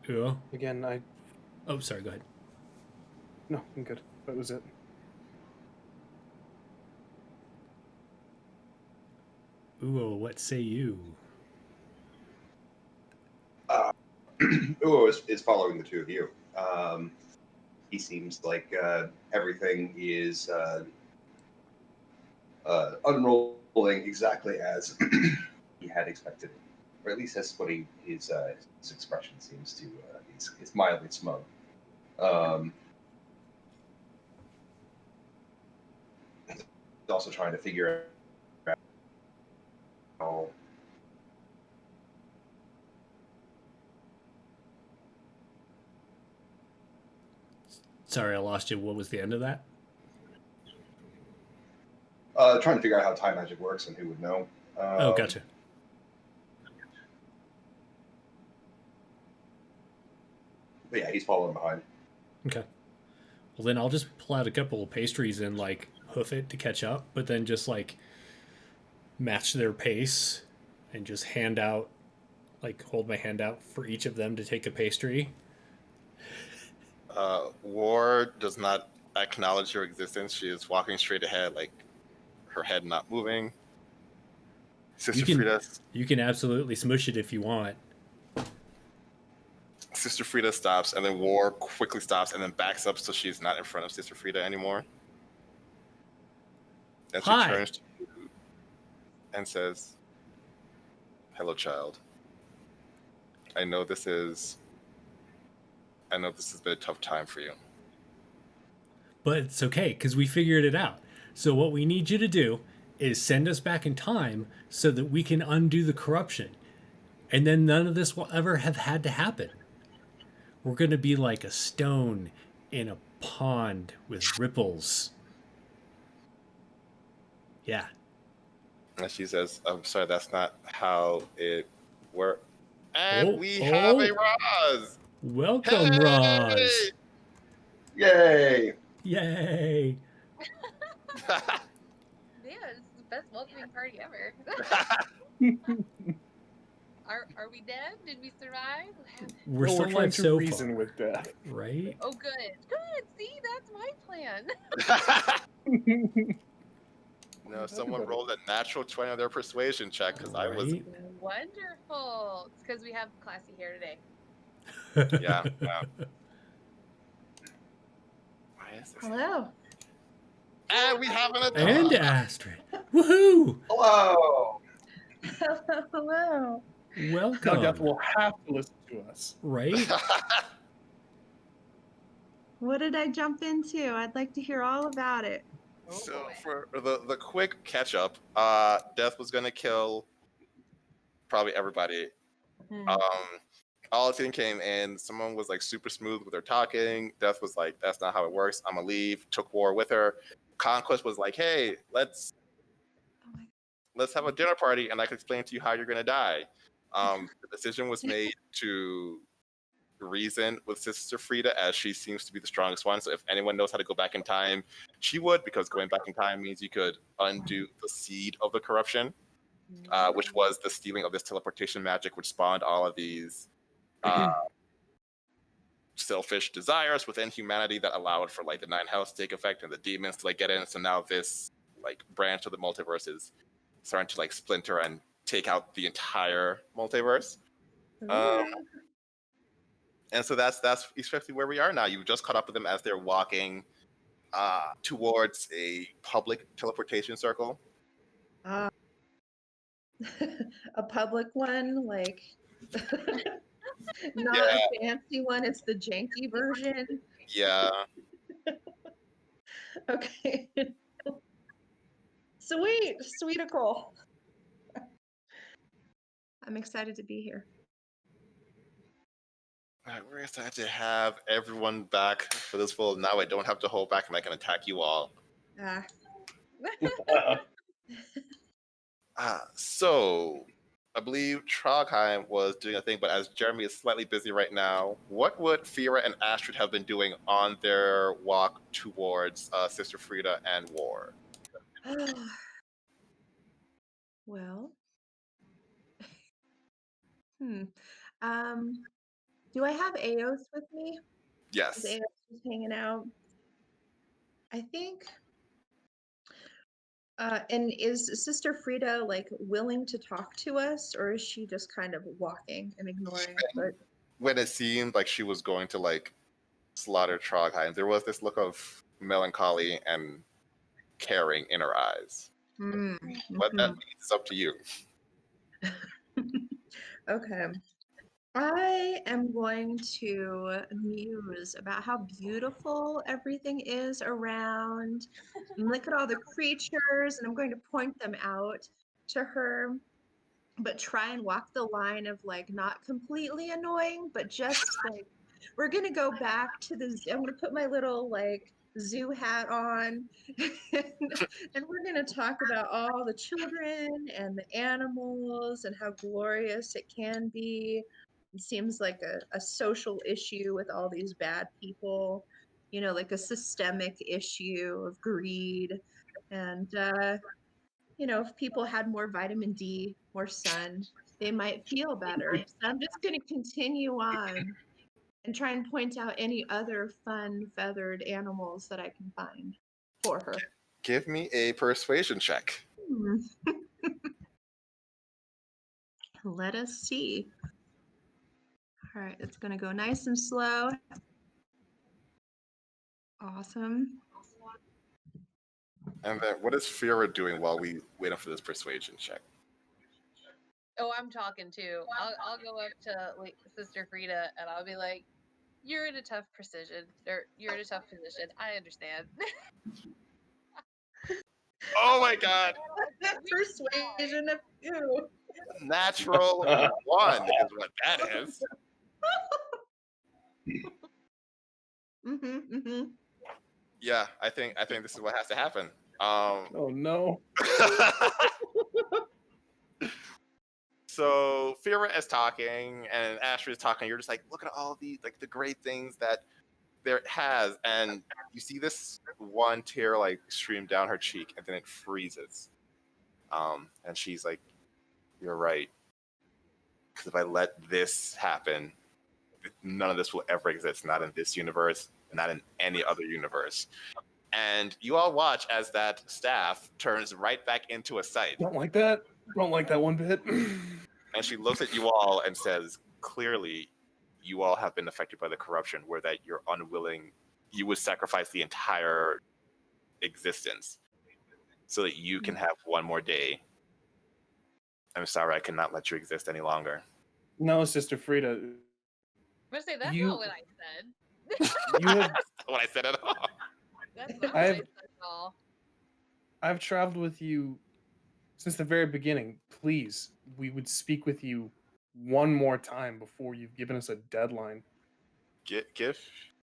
Ooh. Again, Oh, sorry, go ahead. no, I'm good. That was it. Ooh, what say you? Uo is following the two of you. He seems like everything is unrolling exactly as he had expected, or at least that's what his expression seems to. He's mildly smug. He's also trying to figure out how. Sorry, I lost you. What was the end of that? Trying to figure out how time magic works and who would know. Oh, gotcha. But yeah, he's following behind. Okay. Well, then I'll just pull out a couple of pastries and, like, hoof it to catch up, but then just like match their pace and just hand out, like hold my hand out for each of them to take a pastry. War does not acknowledge your existence. She is walking straight ahead, like her head not moving. Sister Frida. You can absolutely smush it if you want. Sister Frida stops, and then War quickly stops, and then backs up so she's not in front of Sister Frida anymore. And she turns to you and says, "Hello, child. I know this has been a tough time for you. But it's okay, because we figured it out. So what we need you to do is send us back in time so that we can undo the corruption. And then none of this will ever have had to happen. We're going to be like a stone in a pond with ripples." Yeah. And she says, "I'm sorry, that's not how it works." And Oh, we have a Roz! Welcome, Hey! Roz. Yay! Yay. Yeah, it's the best welcoming party ever. Are we dead? Did we survive? We're No, still trying alive to so reason far. with death. Right? Oh, good. Good. See, that's my plan. No, someone rolled a natural 20 on their persuasion check because I was. Right? Wonderful. It's because we have Classy here today. Yeah. Why is this? Hello. And we have an adult. And Astrid. Woohoo! Hello! Hello. Now Welcome. Death will have to listen to us. Right? What did I jump into? I'd like to hear all about it. So for the quick catch up, Death was gonna kill probably everybody. All thing came in. Someone was like super smooth with their talking. Death was like, "That's not how it works. I'm gonna leave." Took War with her. Conquest was like, "Hey, let's have a dinner party, and I can explain to you how you're gonna die." The decision was made to reason with Sister Frida, as she seems to be the strongest one. So if anyone knows how to go back in time, she would, because going back in time means you could undo the seed of the corruption, which was the stealing of this teleportation magic, which spawned all of these selfish desires within humanity that allowed for like the nine hells to take effect and the demons to like get in. So now this like branch of the multiverse is starting to like splinter and take out the entire multiverse. And so that's especially where we are now. You've just caught up with them as they're walking towards a public teleportation circle. A public one, like not a fancy one. It's the janky version. Yeah. Okay. Sweetical. I'm excited to be here. All right, we're excited to have everyone back for this full. Now I don't have to hold back and I can attack you all. So I believe Trogheim was doing a thing, but as Jeremy is slightly busy right now, what would Fira and Astrid have been doing on their walk towards Sister Frida and War? Well, do I have Eos with me? Yes. Is Eos just hanging out? I think. And is Sister Frida like willing to talk to us, or is she just kind of walking and ignoring us? When it seemed like she was going to like slaughter Trogheim, there was this look of melancholy and caring in her eyes. What that means is up to you. Okay. I am going to muse about how beautiful everything is around. And look at all the creatures, and I'm going to point them out to her, but try and walk the line of like not completely annoying, but just like we're gonna go back to the zoo. I'm gonna put my little like zoo hat on and we're gonna talk about all the children and the animals and how glorious it can be. It seems like a social issue with all these bad people. like a systemic issue of greed. And, if people had more vitamin D, more sun, they might feel better. So I'm just going to continue on and try and point out any other fun feathered animals that I can find for her. Give me a persuasion check. Let us see. All right, it's going to go nice and slow. Awesome. And then what is Fira doing while we wait for this persuasion check? Oh, I'm talking too. I'll go up to like Sister Frida and I'll be like, "You're in a tough position. You're in a tough position. I understand." Oh my god! Persuasion of 2. Natural 1 is what that is. Yeah, I think this is what has to happen. Oh no. So Fira is talking and Asher is talking. You're just like, look at all the great things that there has, and you see this one tear like stream down her cheek, and then it freezes. And she's like, "You're right. Because if I let this happen, none of this will ever exist. Not in this universe, not in any other universe." And you all watch as that staff turns right back into a scythe. Don't like that. Don't like that one bit. And she looks at you all and says, clearly, you all have been affected by the corruption, where that you're unwilling, you would sacrifice the entire existence so that you can have one more day. I'm sorry, I cannot let you exist any longer. No, Sister Frida. I'm gonna say that's You- not what I said. You have, That's not what I said at all. That's not what I I have- said at all. I've traveled with you since the very beginning. Please, we would speak with you one more time before you've given us a deadline. Give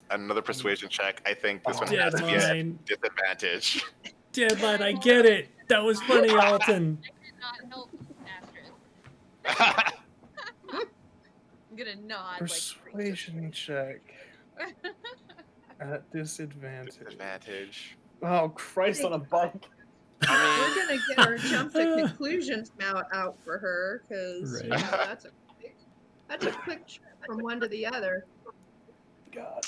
another persuasion check. I think this one has to be Deadline. at disadvantage. Deadline, I get it. That was funny, Alton. I did not help Astrid. I'm gonna nod Persuasion check at disadvantage. Disadvantage. Oh Christ on a bike. We're gonna get our jump to conclusions out for her because Right. that's a quick trip from one to the other. God.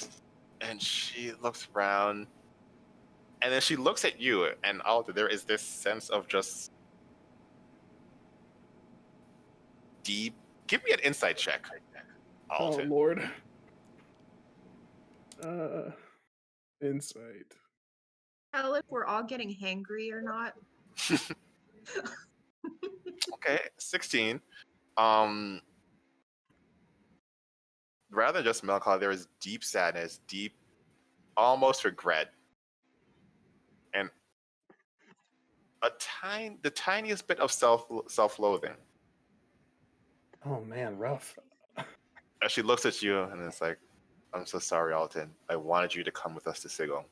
And she looks around, and then she looks at you, and Alta, there is this sense of just deep. Give me an insight check, Oh Alta. Lord. Insight. Tell if we're all getting hangry or not. Okay, 16. Rather than just melancholy, there is deep sadness, deep, almost regret, and the tiniest bit of self-loathing. Oh man, rough. As she looks at you, and it's like, "I'm so sorry, Alton. I wanted you to come with us to Sigil."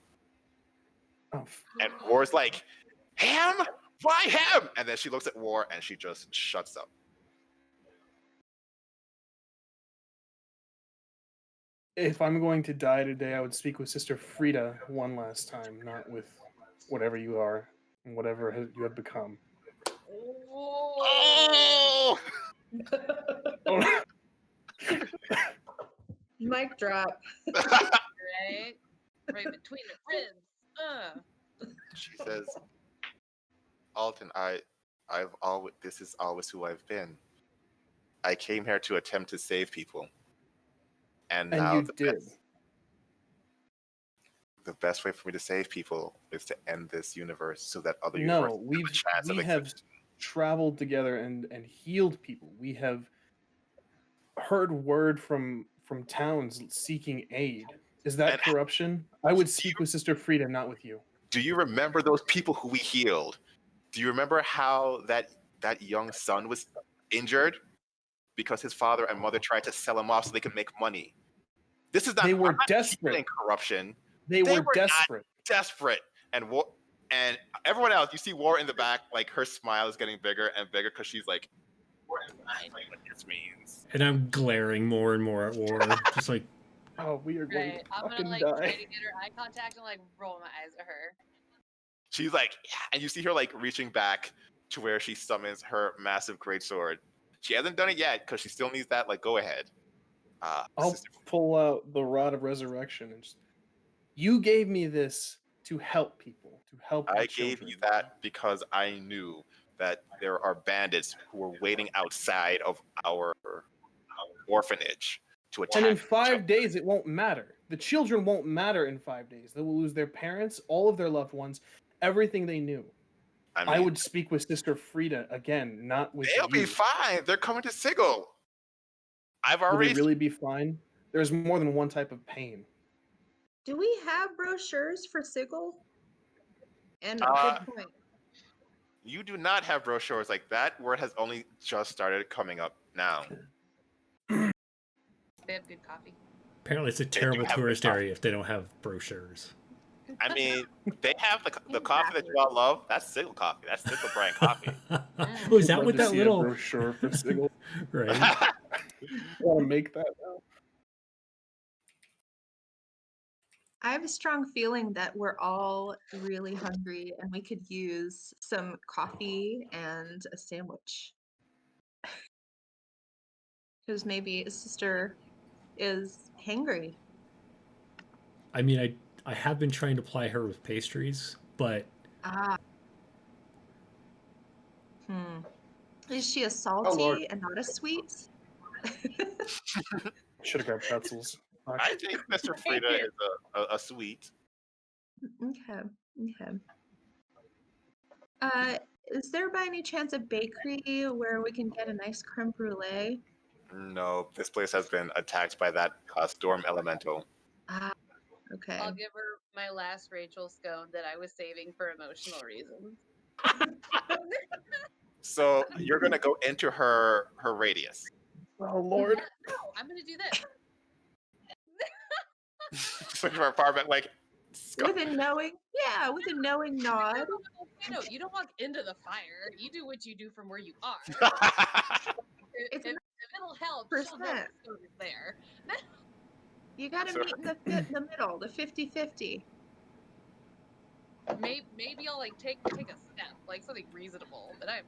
Oh, And War's like, "Him? Why him?" And then she looks at War, and she just shuts up. if I'm going to die today, I would speak with Sister Frida one last time, not with whatever you are and whatever you have become. Oh! Oh, Mic drop. Right? Right between the ribs. She says, "Alton, I've always, this is always who I've been. I came here to attempt to save people, and now and you did. The best way for me to save people is to end this universe so that other No, universes have a chance of we have existing." traveled together and healed people. We have heard word from towns seeking aid. Is that And- corruption? I would speak with Sister Frida, not with you. Do you remember those people who we healed? Do you remember how that young son was injured because his father and mother tried to sell him off so they could make money? This is not. They were I'm not desperate. healing corruption. They They were were not- desperate. Desperate. And and everyone else, you see War in the back, like her smile is getting bigger and bigger because she's like, "I know what this means." And I'm glaring more and more at War. Just like, Oh, we are going Right. to I'm gonna fucking like die. try to get her eye contact and like roll my eyes at her. She's like, yeah, and you see her like reaching back to where she summons her massive greatsword. She hasn't done it yet because she still needs that like go ahead. I'll Sister, pull out the Rod of Resurrection and just, you gave me this to help people, to help the I gave children. you that because I knew that there are bandits who were waiting outside of our orphanage to And in attack. 5 days, it won't matter. The children won't matter in 5 days. They will lose their parents, all of their loved ones, everything they knew. I I mean, would speak with Sister Frida again, not with they'll you. be fine. They're coming to Sigil. I've Will they already. really be fine? There's more than one type of pain. Do we have brochures for Sigil? And Uh, good point. You do not have brochures like that. Word has only just started coming up now. They have good coffee. Apparently, it's a do terrible have tourist good coffee. area if they don't have brochures. I mean, they have the coffee that you all love. That's Sigil coffee. That's Sigil brand coffee. Oh, is that Love what to that see little a brochure for Sigil? right? I want to make that now. I have a strong feeling that we're all really hungry and we could use some coffee and a sandwich. Because maybe sister is hangry. I mean, I have been trying to ply her with pastries, but Ah. Is she a Lord. salty and not a sweet? Should have grabbed pretzels. Fuck. I think Mr. Frida is a sweet. Okay. Okay. Is there by any chance a bakery where we can get a nice creme brulee? No, this place has been attacked by that storm elemental. Ah, okay. I'll give her my last Rachel scone that I was saving for emotional reasons. So you're gonna go into her radius. Oh Lord. No, I'm gonna do this. So you're far back, like. With a knowing nod. You know, you don't walk into the fire. You do what you do from where you are. It's If it'll help, she'll know the percent. stone is there. You gotta So- meet in the middle, the 50-50. Maybe I'll like take a step, like something reasonable, but I'm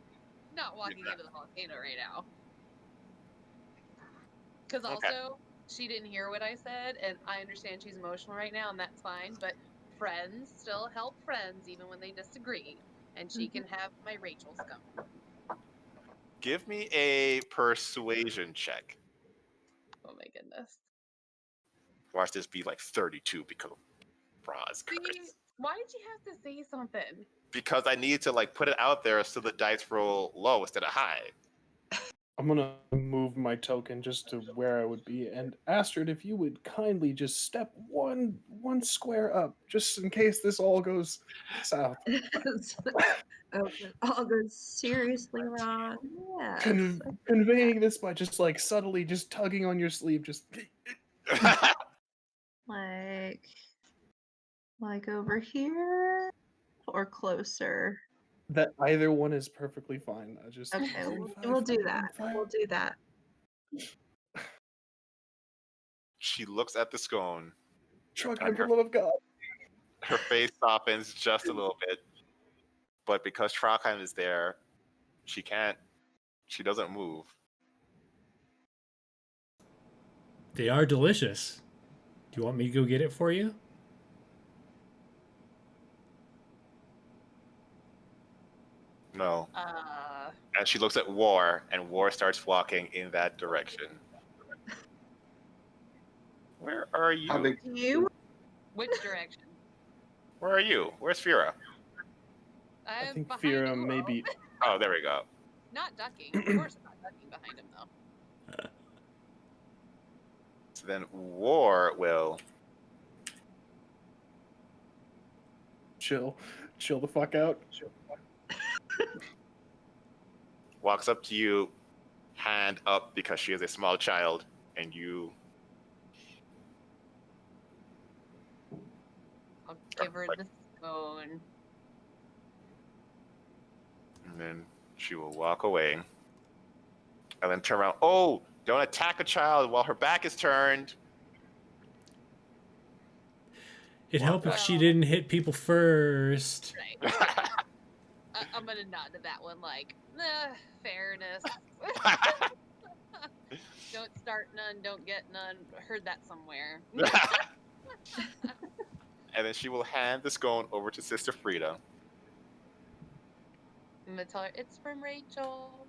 not walking into the volcano right now. Because Okay. also, she didn't hear what I said, and I understand she's emotional right now, and that's fine, but friends still help friends even when they disagree. And she can have my Rachel scone. Give me a persuasion check. Oh my goodness. Watch this be like 32 because of Bra's See, curse. why did you have to say something? Because I need to like put it out there so the dice roll low instead of high. I'm gonna move my token just to where I would be, and Astrid, if you would kindly just step one square up, just in case this all goes south. All goes seriously wrong. Yeah. Conveying this by just like subtly just tugging on your sleeve, just Like over here or closer. that either one is perfectly fine. I just Okay, we'll do that. We'll do that. She looks at the scone. Truck, for the love of God. Her face softens just a little bit. But because Trachheim is there, she doesn't move. They are delicious. Do you want me to go get it for you? No. And she looks at War, and War starts walking in that direction. Where are you? How big? You? Which direction? Where are you? Where's Fira? I I'm think behind Fira Uro. maybe. Oh, there we go. Not ducking. Of course I'm not ducking behind him, though. So then War will Chill the fuck out. walks up to you, hand up because she is a small child, and you. I'll give her the scone. And then she will walk away. And then turn around. Oh, don't attack a child while her back is turned. It'd help if she Well- didn't hit people first. Right. I'm gonna nod to that one, like, fairness. Don't start none, don't get none. Heard that somewhere. And then she will hand the scone over to Sister Frida. I'm gonna tell her it's from Rachel.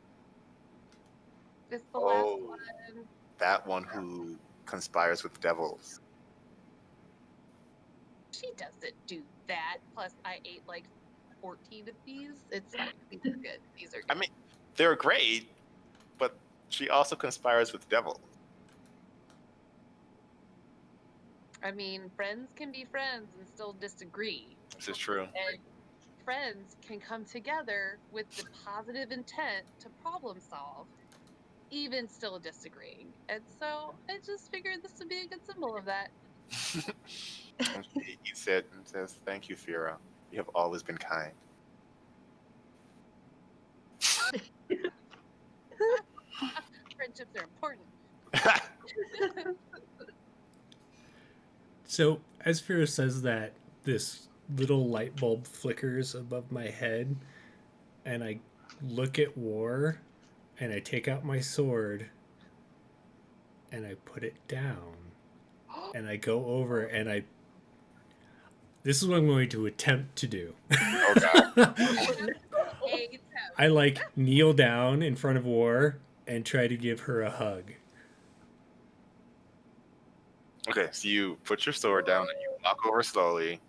It's the Oh. last one. That one who conspires with devils. She doesn't do that. Plus, I ate like 14 of these. It's fine. These are good. These are good. I mean, they're great, but she also conspires with devils. I mean, friends can be friends and still disagree. This is true. And friends can come together with the positive intent to problem solve, even still disagreeing. And so I just figured this would be a good symbol of that. And he said and says, "Thank you, Fira. You have always been kind." Friendships are important. So, as Fira says that, this little light bulb flickers above my head, and I look at War, and I take out my sword, and I put it down, and I go over, and I... This is what I'm going to attempt to do. Oh god. I, like, kneel down in front of War and try to give her a hug. Okay, so you put your sword down and you walk over slowly,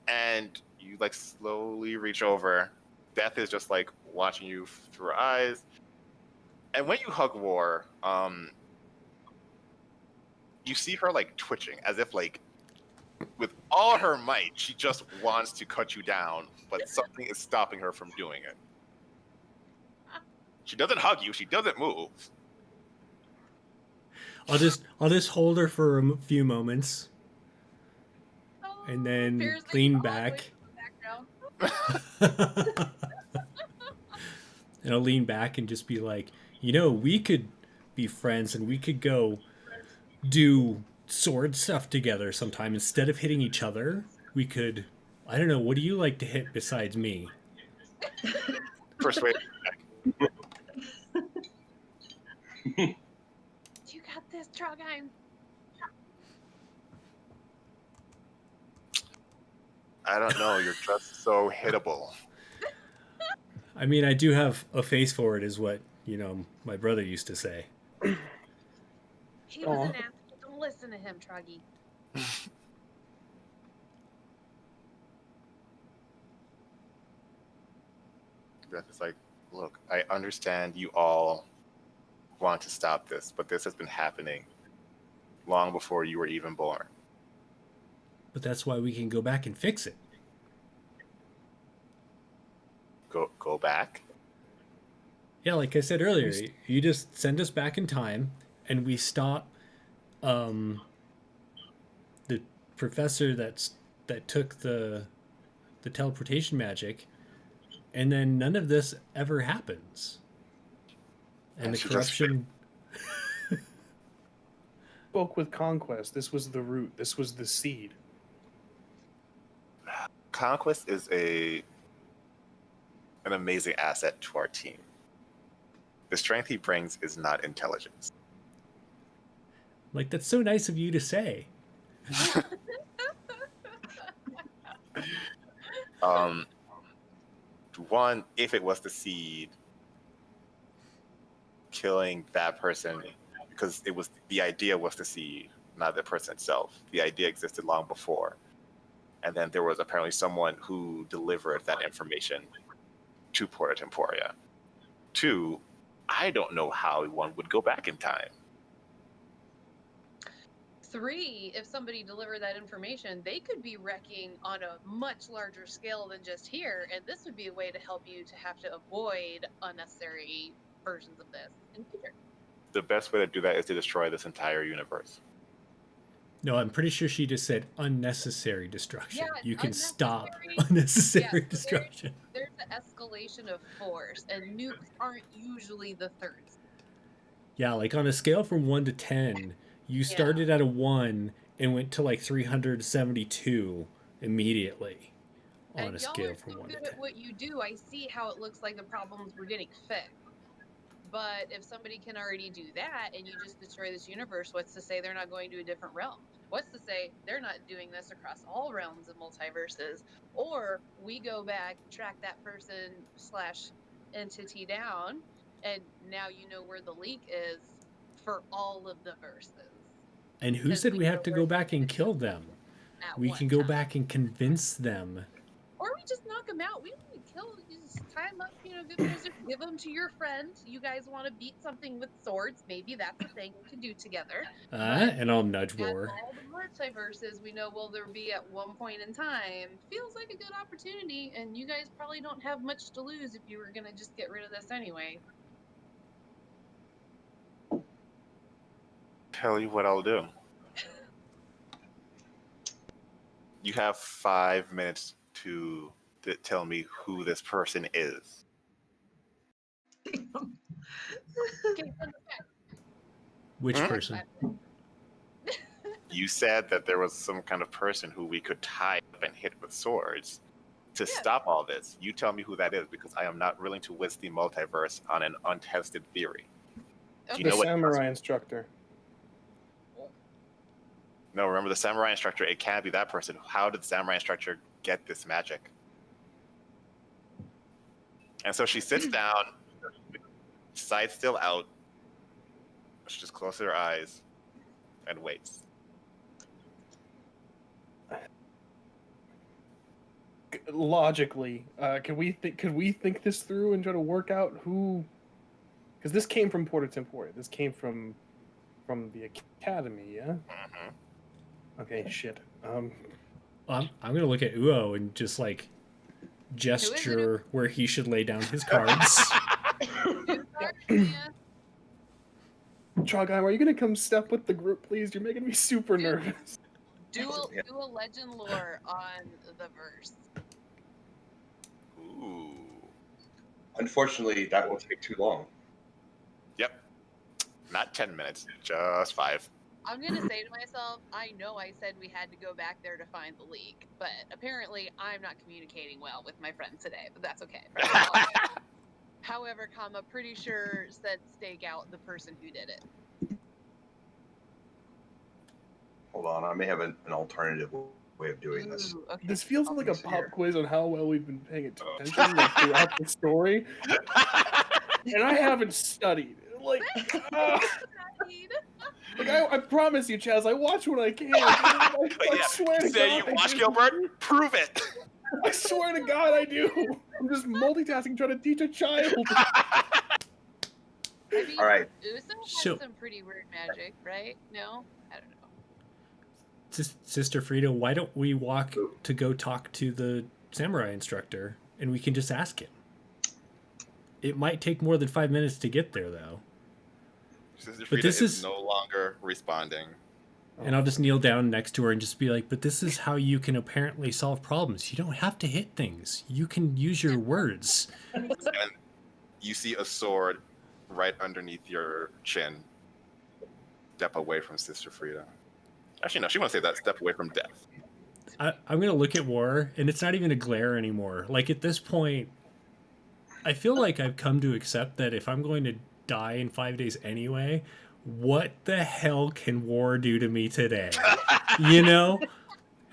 and you like slowly reach over. Death is just like watching you through her eyes, and when you hug War, you see her like twitching, as if like with all her might, she just wants to cut you down, but something is stopping her from doing it. She doesn't hug you. She doesn't move. I'll just hold her for a few moments, and then Fear's like lean all back. the way in the background. And I'll lean back and just be like, you know, we could be friends and we could go do sword stuff together sometime. Instead of hitting each other, we could, I don't know, what do you like to hit besides me? Persuade. You got this, Trogheim. I don't know. You're just so hittable. I mean, I do have a face for it, is what, you know, my brother used to say. He was Aw. an asshole. Don't listen to him, Troggy. Beth is like, look, I understand you all want to stop this, but this has been happening long before you were even born. But that's why we can go back and fix it. Go back. Yeah, like I said earlier, you just send us back in time, and we stop the professor that took the teleportation magic, and then none of this ever happens. And the she just- corruption... Spoke with conquest. This was the root. This was the seed. Conquest is an amazing asset to our team. The strength he brings is not intelligence. Like, that's so nice of you to say. One, if it was the seed killing that person, because it was the idea was the seed, not the person itself. The idea existed long before, and then there was apparently someone who delivered that information to Porta Temporea. Two, I don't know how one would go back in time. 3, if somebody delivered that information, they could be wrecking on a much larger scale than just here, and this would be a way to help you to have to avoid unnecessary versions of this in the future. The best way to do that is to destroy this entire universe. No, I'm pretty sure she just said unnecessary destruction. Yeah, You can stop unnecessary- unnecessary so destruction. There's an escalation of force, and nukes aren't usually the thirds. Yeah, like on a scale from 1 to 10, you Yeah. started at a 1 and went to like 372 immediately on And a y'all scale are from so 1 to good 10. at what you do. I see how it looks like the problems were getting fixed. But if somebody can already do that and you just destroy this universe, what's to say they're not going to a different realm? What's to say they're not doing this across all realms and multiverses? Or we go back, track that person slash entity down, and now you know where the leak is for all of the verses. And who 'Cause said we we know have to where go the back and leak kill is them? at We one can go time. back and convince them. Or we just knock them out. We don't need to kill. You just tie them up, give them to your friend. You guys want to beat something with swords? Maybe that's a thing we could do together. But And I'll nudge at War. all the multiverses we know will there be at one point in time feels like a good opportunity, and you guys probably don't have much to lose if you were gonna just get rid of this anyway. Tell you what I'll do. You have 5 minutes to tell me who this person is. Okay, fun fact. Which Hmm? person? You said that there was some kind of person who we could tie up and hit with swords to Yeah. stop all this. You tell me who that is, because I am not willing to waste the multiverse on an untested theory. Do you The know what? samurai instructor. No, remember the samurai instructor. It can't be that person. How did the samurai instructor get this magic? And so she sits down, sight still out. She just closes her eyes and waits. Logically, could we think this through and try to work out who? Because this came from Porta Temporea. This came from the academy. Yeah. Mhm. Okay. Shit. I'm gonna look at Uo and just like gesture where he should lay down his cards. Yeah. Trogon, are you gonna come step with the group, please? You're making me super nervous. Do Yeah. a legend lore on the verse. Ooh. Unfortunately, that will take too long. Yep. Not 10 minutes, just 5. I'm gonna say to myself, I know I said we had to go back there to find the leak, but apparently I'm not communicating well with my friend today, but that's okay. However, pretty sure said stake out the person who did it. Hold on, I may have an alternative way of doing this. Ooh, okay. This feels like a see pop here. quiz on how well we've been paying attention like, throughout the story, and I haven't studied. Like, I promise you, Chaz, I watch when I can. I swear to Say God, you I watch do. Gilbert? Prove it. I swear to God, I do. I'm just multitasking, trying to teach a child. I mean, All right. Uso has So- some pretty weird magic, right? No? I don't know. Sister Frida, why don't we walk to go talk to the samurai instructor and we can just ask him? It might take more than 5 minutes to get there, though. Sister But Frida this is is- no longer responding. And I'll just kneel down next to her and just be like, but this is how you can apparently solve problems. You don't have to hit things. You can use your words. And you see a sword right underneath your chin. Step away from Sister Frida. Actually, no, she wants to say that. Step away from death. I'm going to look at War, and it's not even a glare anymore. Like, at this point, I feel like I've come to accept that if I'm going to die in 5 days anyway, what the hell can War do to me today? You know?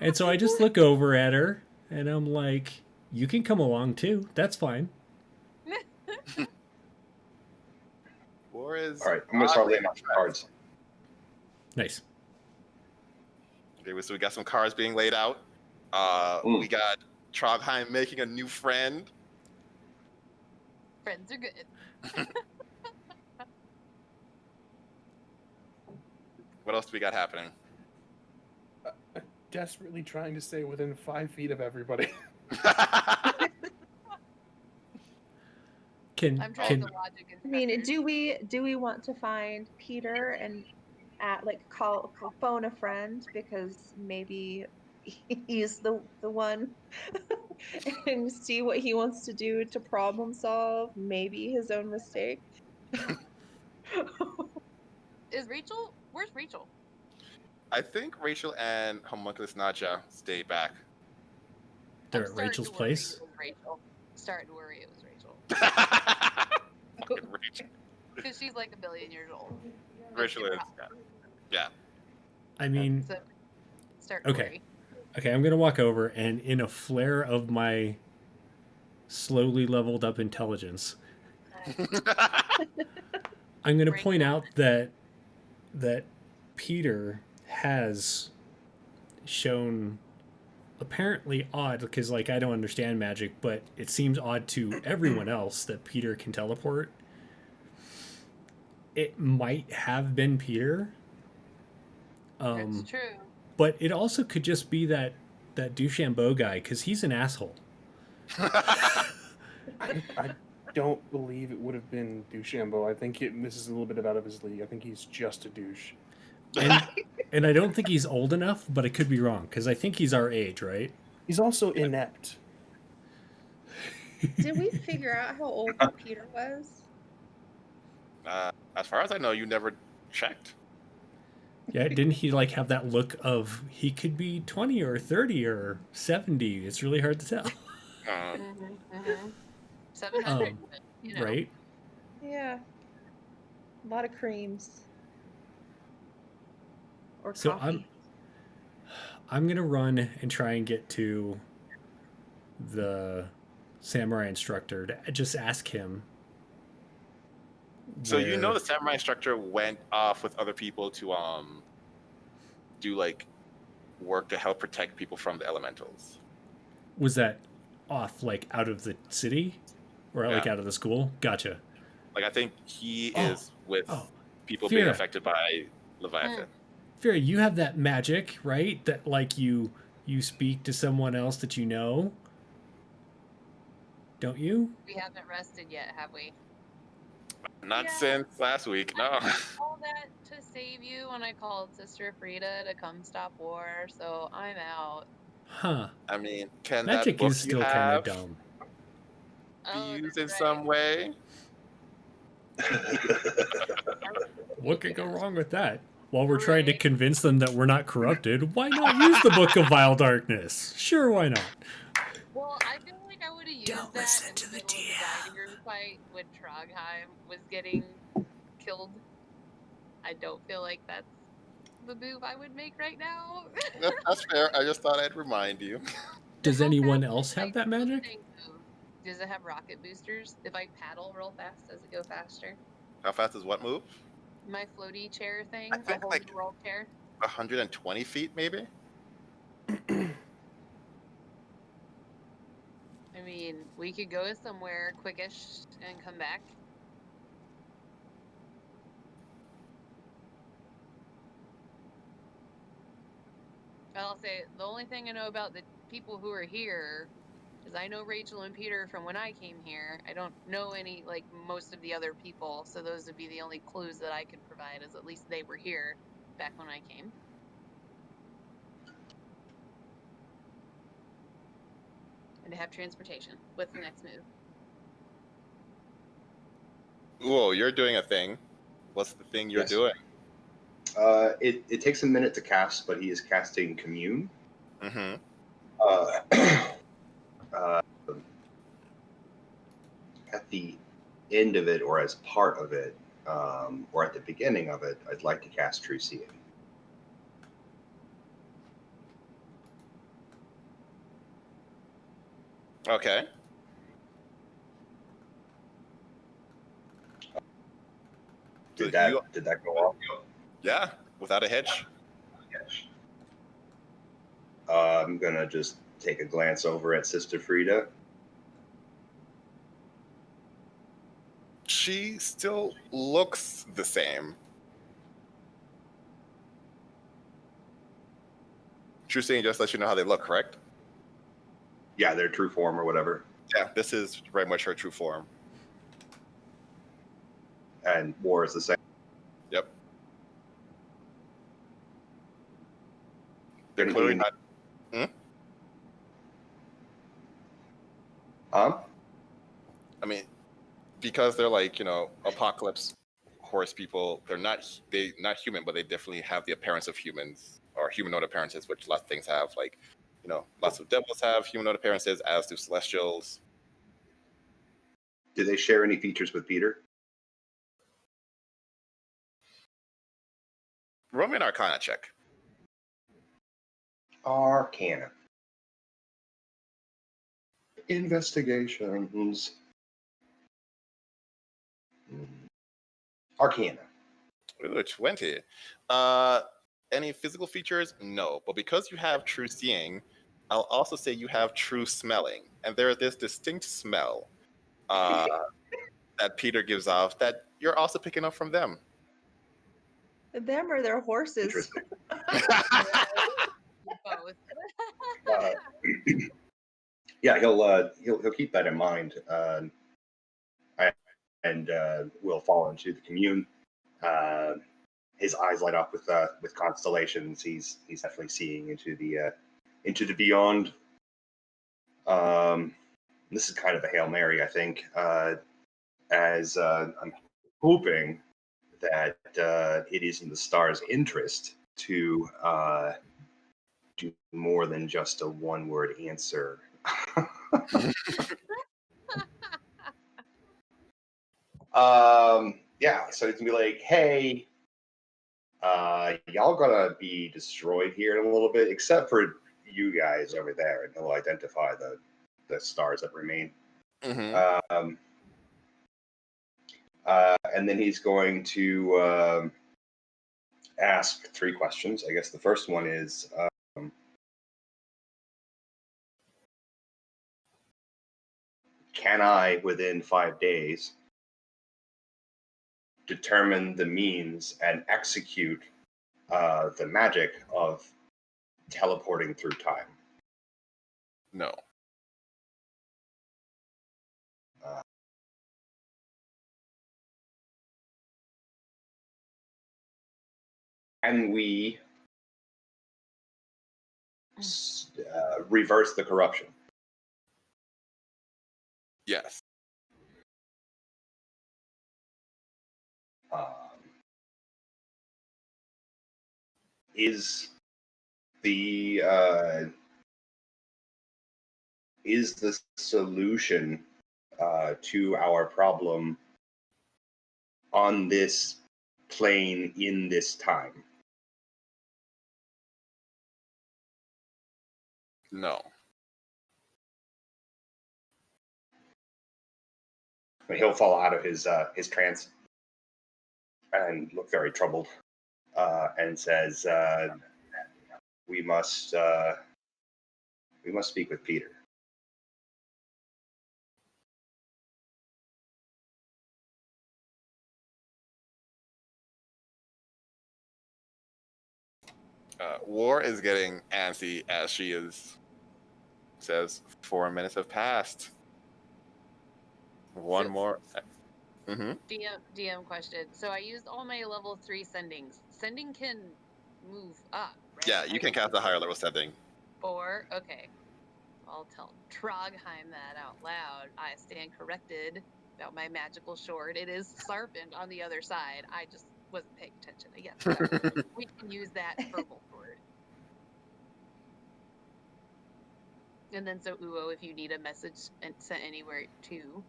And so I just look over at her, and I'm like, you can come along too. That's fine. War is. All right, I'm gonna start laying out some cards. Nice. Okay, so we got some cards being laid out. We got Trogheim making a new friend. Friends are good. What else do we got happening? Desperately trying to stay within 5 feet of everybody. I'm trying to logic and I mean, factors. do we want to find Peter and call phone a friend because maybe he's the one and see what he wants to do to problem solve, maybe his own mistake. Is Rachel? Where's Rachel? I think Rachel and Homunculus Naja stay back. They're I'm at starting Rachel's to worry place. It was Rachel. Starting to worry it was Rachel. Rachel, Because she's like a billion years old. But Rachel super is. hot. Yeah. I mean, So starting to okay. worry. Okay, I'm gonna walk over and in a flare of my slowly leveled up intelligence, I'm gonna Break point it. out that Peter has shown apparently odd because like I don't understand magic, but it seems odd to everyone else that Peter can teleport. It might have been Peter. It's true. But it also could just be that Duchambeau guy because he's an asshole. I don't believe it would have been Duchambeau. I think this is a little bit out of his league. I think he's just a douche. And I don't think he's old enough, but I could be wrong because I think he's our age, right? He's also inept. Did we figure out how old Peter was? As far as I know, you never checked. Yeah, didn't he like have that look of he could be 20 or 30 or 70? It's really hard to tell, Mm-hmm. 700. You know. right? Yeah. A lot of creams. Or So coffee. I'm gonna run and try and get to the samurai instructor to just ask him. So you know where- the samurai instructor went off with other people to do like work to help protect people from the elementals. was that off like out of the city or like Yeah. out of the school? Gotcha. Like I think he Oh. is with Oh. people being Fira. affected by Leviathan. Fira, you have that magic, right? That like you speak to someone else that you know. Don't you? We haven't rested yet, have we? Not Yeah. since last week, no. All that to save you when I called Sister Frida to come stop war, so I'm out. Huh. I mean, can Magic that book is you still kind have of dumb. be Oh, used that's in some right. way? What could go wrong with that? While we're trying to convince them that we're not corrupted, why not use the Book of Vile Darkness? Sure, why not? Well, I feel like I would have used Don't that listen in to the the middle of the Geiger fight when Trogheim was getting killed. I don't feel like that's the move I would make right now. That's fair. I just thought I'd remind you. Does How anyone fast else does have my that magic? thing move? Does it have rocket boosters? If I paddle real fast, does it go faster? How fast does what move? My floaty chair thing, I the think, whole like- world chair. 120 feet, maybe? I mean, we could go somewhere quickish and come back. I'll say the only thing I know about the people who are here is I know Rachel and Peter from when I came here. I don't know any, like, most of the other people, so those would be the only clues that I could provide, is at least they were here back when I came. And to have transportation. What's the next move? Whoa, you're doing a thing. What's the thing you're Yes. doing? It takes a minute to cast, but he is casting Commune. Mm-hmm. At the end of it, or as part of it, or at the beginning of it, I'd like to cast True Seeing. Okay. Did You- that go off? Yeah, without a hitch. I'm gonna just take a glance over at Sister Frida. She still looks the same. True Seeing just lets you know how they look, correct? Yeah, their true form or whatever. Yeah, this is very much her true form. And War is the same. Yep. They're Clearly not. Huh? I mean, because they're like, apocalypse horse people, they're not human, but they definitely have the appearance of humans or humanoid appearances, which lots of things have. Like, lots of devils have humanoid appearances, as do celestials. Do they share any features with Peter? Roll me an Arcana check. Arcana. Investigations. Arcana. Ooh, 20. Any physical features? No. But because you have true seeing, I'll also say you have true smelling. And there is this distinct smell that Peter gives off that you're also picking up from them. Them or their horses. Interesting. Both. Yeah, he'll keep that in mind, and will fall into the commune. His eyes light up with constellations. He's definitely seeing into the beyond. This is kind of a Hail Mary, I think, as I'm hoping that it is in the stars' interest to do more than just a one-word answer. Yeah, so it's gonna be like, hey, y'all gonna be destroyed here in a little bit, except for you guys over there, and he'll identify the stars that remain. Mm-hmm. And then he's going to ask 3 questions. I guess the first one is, can I, within 5 days, determine the means and execute the magic of teleporting through time? No. Can we reverse the corruption? Yes. Is the solution to our problem on this plane in this time? No. He'll fall out of his trance and look very troubled, and says, "We must speak with Peter." War is getting antsy as she says 4 minutes have passed. One So- more. Mm-hmm. DM question. So I used all my level 3 sendings. Sending can move up, right? Yeah, you can cast a higher level setting. 4? Okay. I'll tell Trogheim that out loud. I stand corrected about my magical sword. It is sharpened on the other side. I just wasn't paying attention. Yes, we can use that purple sword. And then so Uo, if you need a message sent anywhere too.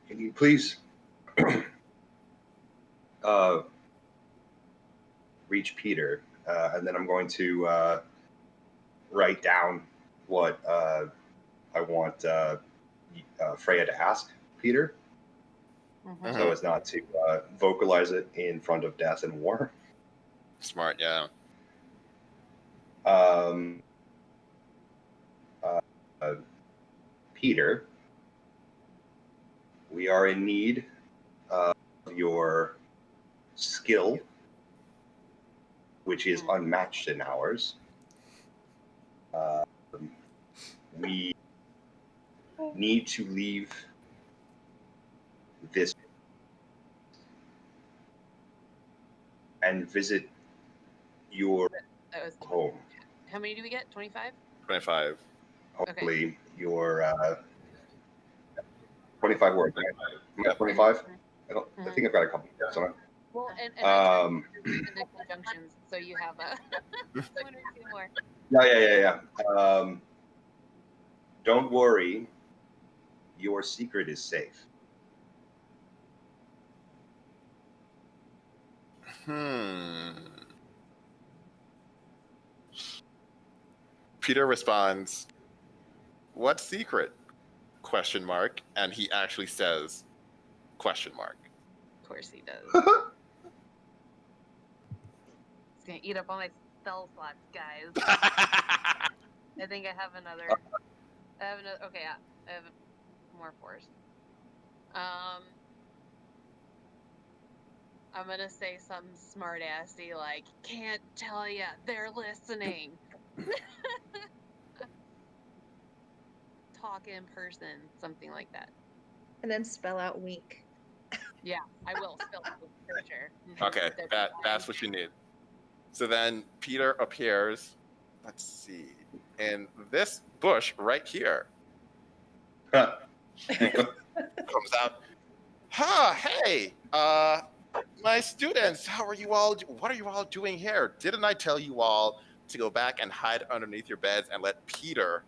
Can you please reach Peter? And then I'm going to write down what I want Freya to ask Peter, Mm-hmm. so as not to vocalize it in front of death and war. Smart, yeah. Peter, we are in need of your skill, which is unmatched in ours. We need to leave this and visit your That was home. how many do we get? 25? 25. Hopefully, your 25 words, right? Yep. 25? I think I've got a couple steps on it. Well, and I Um, turned into conjunctions, so you have a one or two more. yeah. Don't worry, your secret is safe. Peter responds, "What secret?" Question mark, and he actually says, question mark. Of course he does. He's gonna eat up all my spell slots, guys. I think I have another. Okay, yeah, I have more force. I'm gonna say some smart assy like, "Can't tell ya, they're listening." Talk in person, something like that. And then spell out wink. Yeah, I will spell it for sure. Okay, that's what you need. So then Peter appears, let's see, in this bush right here. Huh. Comes out. Hey, my students, how are you all? What are you all doing here? Didn't I tell you all to go back and hide underneath your beds and let Peter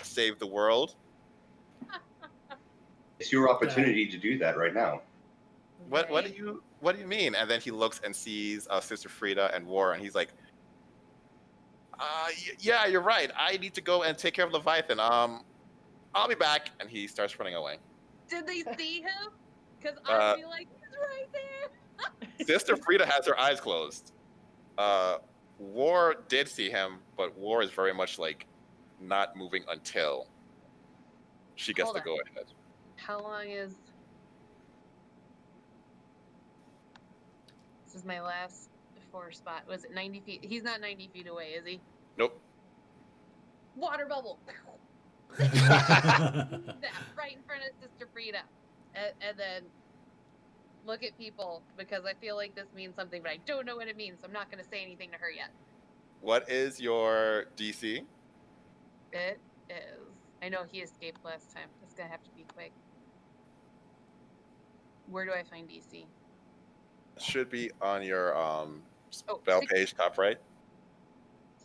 save the world? It's your opportunity to do that right now. What do you mean? And then he looks and sees Sister Frida and War, and he's like, yeah, you're right. I need to go and take care of Leviathan. I'll be back. And he starts running away. Did they see him? Because I'd be like, he's right there. Sister Frida has her eyes closed. War did see him, but War is very much like not moving until she gets to go ahead. How long is... This is my last 4 spot. Was it 90 feet? He's not 90 feet away, is he? Nope. Water bubble. That right in front of Sister Frida. And then look at people, because I feel like this means something, but I don't know what it means, so I'm not going to say anything to her yet. What is your DC? It is... I know he escaped last time. It's going to have to be quick. Where do I find DC? It should be on your spell 16. page, top right.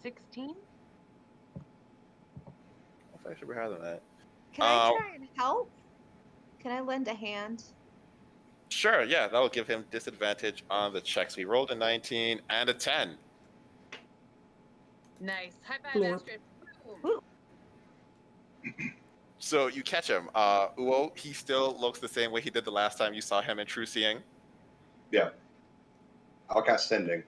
16? I should be higher than that. Can I try and help? Can I lend a hand? Sure, yeah, that'll give him disadvantage on the checks. We rolled a 19 and a 10. Nice. High five, Blorp. Astrid. Boom. So you catch him. Uo, he still looks the same way he did the last time you saw him in True Seeing. Yeah. I'll cast Sending.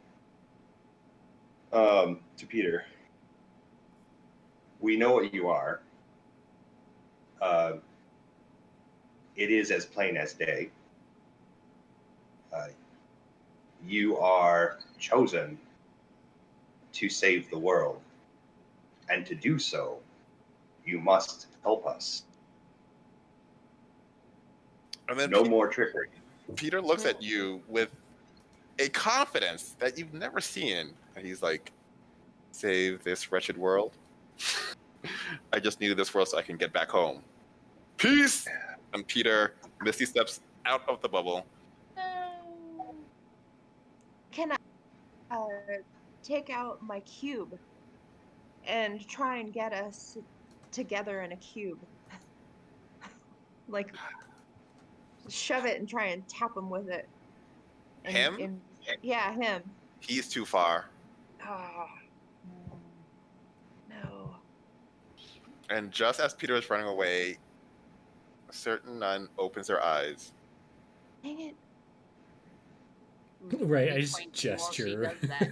To Peter. We know what you are. It is as plain as day. You are chosen to save the world. And to do so, you must help us. And then No more trickery. Peter looks at you with a confidence that you've never seen. And he's like, save this wretched world? I just needed this world so I can get back home. Peace! And Peter, Misty steps out of the bubble. Can I take out my cube and try and get us together in a cube? Like, shove it and try and tap him with it. Him? Yeah, him. He's too far. Oh, no. And just as Peter is running away, a certain nun opens her eyes. Dang it. Right, I He just points while she gesture. does that.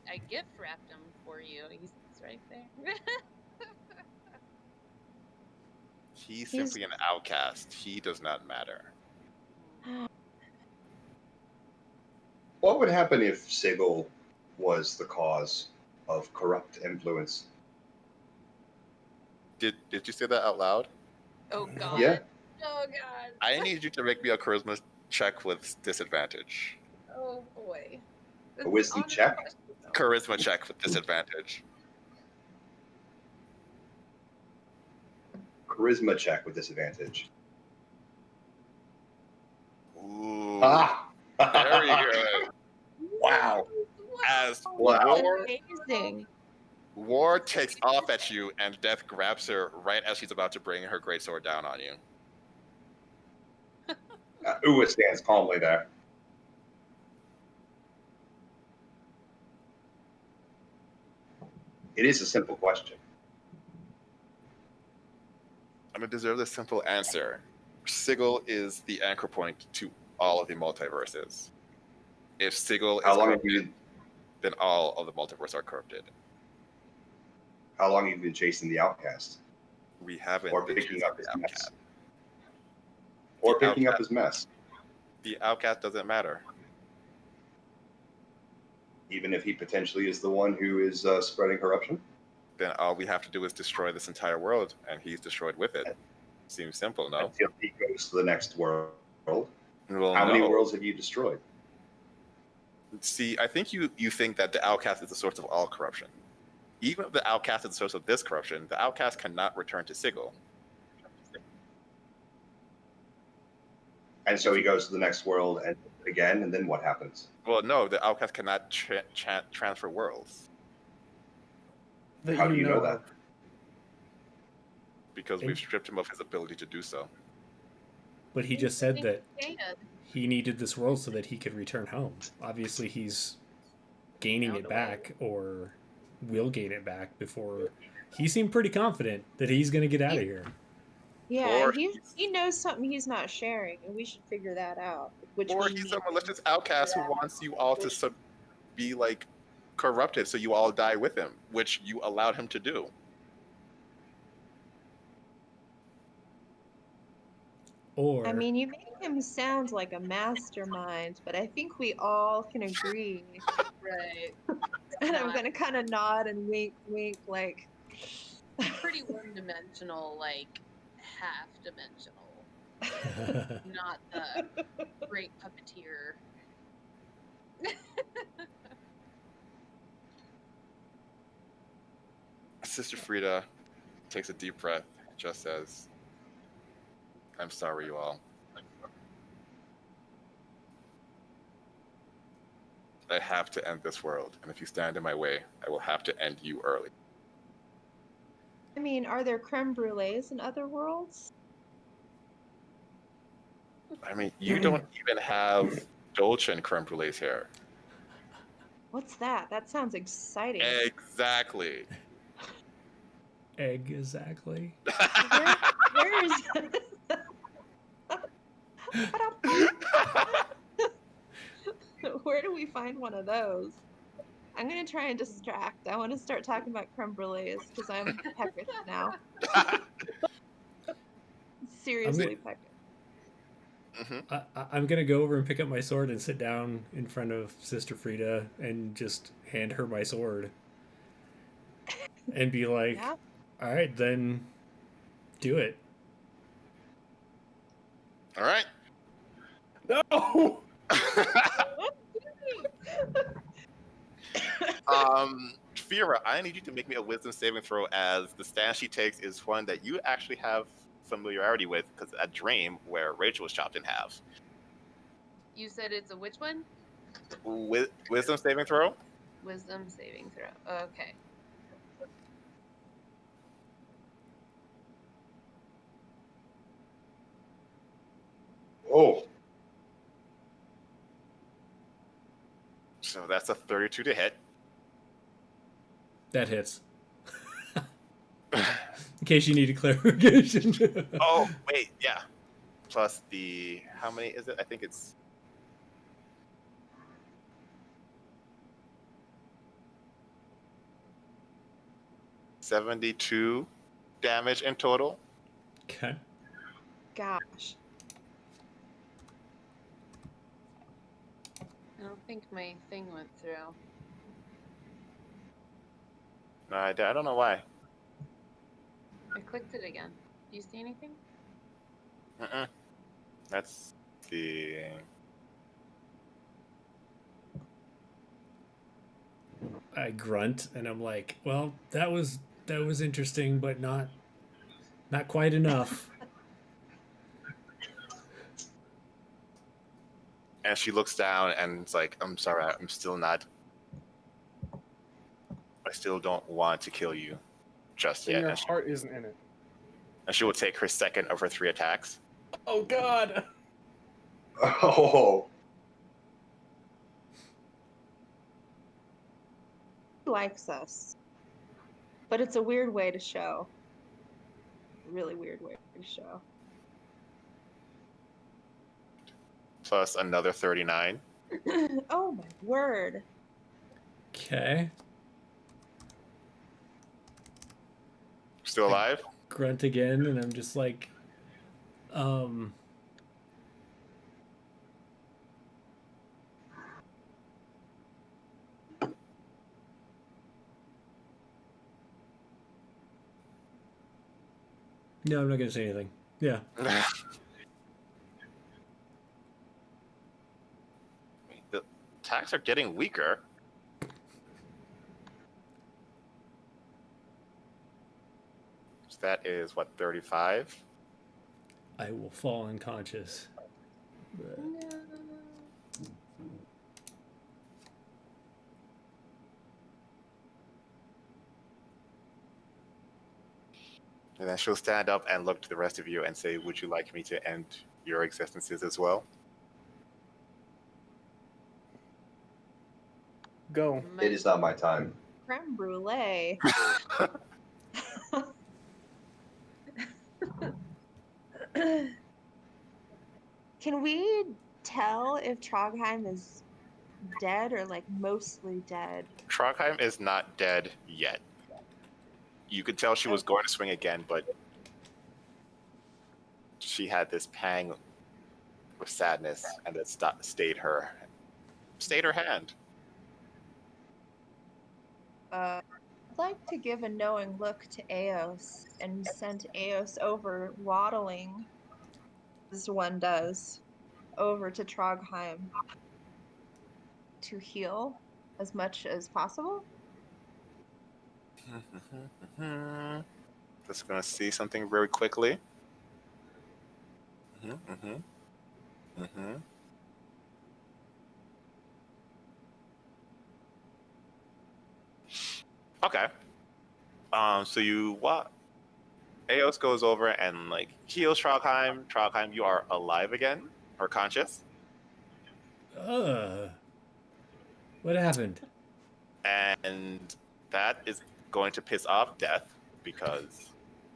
I gift wrapped him for you. He's right there. He's simply an outcast. He does not matter. What would happen if Sigil was the cause of corrupt influence? Did you say that out loud? Oh god. Yeah. Oh god. I need you to make me a charisma check with disadvantage. Oh boy. A wisdom check? Charisma check with disadvantage. Charisma check with disadvantage. Very good. Wow. As Wow. Amazing. War takes off at you, and Death grabs her right as she's about to bring her greatsword down on you. Uwa stands calmly there. It is a simple question. And it deserves a simple answer. Sigil is the anchor point to all of the multiverses. If Sigil How is long have corrupted, you then all of the multiverses are corrupted. How long have you been chasing the outcast? We haven't Or been picking chasing up his the mess? outcast. Or The picking up outcast- his mess, The outcast doesn't matter. even if he potentially is the one who is spreading corruption? Then all we have to do is destroy this entire world, and he's destroyed with it. Seems simple, no? Until he goes to the next world. Well, How many no. worlds have you destroyed? See, I think you think that the outcast is the source of all corruption. Even if the outcast is the source of this corruption, the outcast cannot return to Sigil. And so he goes to the next world and again, and then what happens? Well, no, the outcast cannot transfer worlds That How do you know that? of. because And- we've stripped him of his ability to do so. But he just said that Can. he needed this world so that he could return home. Obviously, he's gaining Found it a way. back, or will gain it back before. He seemed pretty confident that he's going to get out of here. Yeah, Or he knows something he's not sharing, and we should figure that out. Which Or we he's need a to malicious outcast who figure out. wants you all to be like corrupted, so you all die with him, which you allowed him to do. Or I mean, you make him sound like a mastermind, but I think we all can agree. Right. And I'm Not- gonna kind of nod and wink, wink, like. Pretty one-dimensional, like half-dimensional. Not the great puppeteer. Sister Frida takes a deep breath, just says, I'm sorry, you all. I have to end this world, and if you stand in my way, I will have to end you early. I mean, are there creme brulees in other worlds? I mean, you don't even have Dolce and creme brulees here. What's that? That sounds exciting. Exactly. exactly. Where is Where do we find one of those? I'm gonna try and distract. I want to start talking about creme brulees because I'm peckish now. Seriously peckish. I'm going to go over and pick up my sword and sit down in front of Sister Frida and just hand her my sword. And be like, Yeah. all right, then do it. All right. No! Fira, I need you to make me a wisdom saving throw, as the stance she takes is one that you actually have familiarity with, because a dream where Rachel was chopped in half. You said it's a which one? Wisdom saving throw? Wisdom saving throw. Okay. Oh, So that's a 32 to hit. That hits. In case you needed clarification. Oh, wait, yeah. Plus the, how many is it? I think it's 72 damage in total. Okay. Gosh. I don't think my thing went through. No, I don't know why. I clicked it again. Do you see anything? Mm-mm. That's the... I grunt and I'm like, well, that was interesting, but not quite enough. And she looks down and it's like, I'm sorry, I'm still not. I still don't want to kill you just Then yet. your And she, heart isn't in it. and she will take her second of her 3 attacks. Oh God! Oh, He likes us, but it's a weird way to show. Really weird way to show. Plus another 39. Oh my word! Okay. Still alive? Grunt again, and I'm just like, no, I'm not gonna say anything. Yeah. The attacks are getting weaker. So that is what, 35? I will fall unconscious. But No. And then she'll stand up and look to the rest of you and say, would you like me to end your existences as well? Go. it is not my time. Creme brulee. Can we tell if Trogheim is dead or like mostly dead? Trogheim is not dead yet. You could tell she was going to swing again, but she had this pang of sadness, and it stayed her hand. I'd like to give a knowing look to Eos and send Eos over waddling, as one does, over to Trogheim to heal as much as possible. Just gonna see something very quickly. Okay. So you what? Eos goes over and like heals Trogheim. Trogheim, you are alive again or conscious, what happened? and that is going to piss off Death because,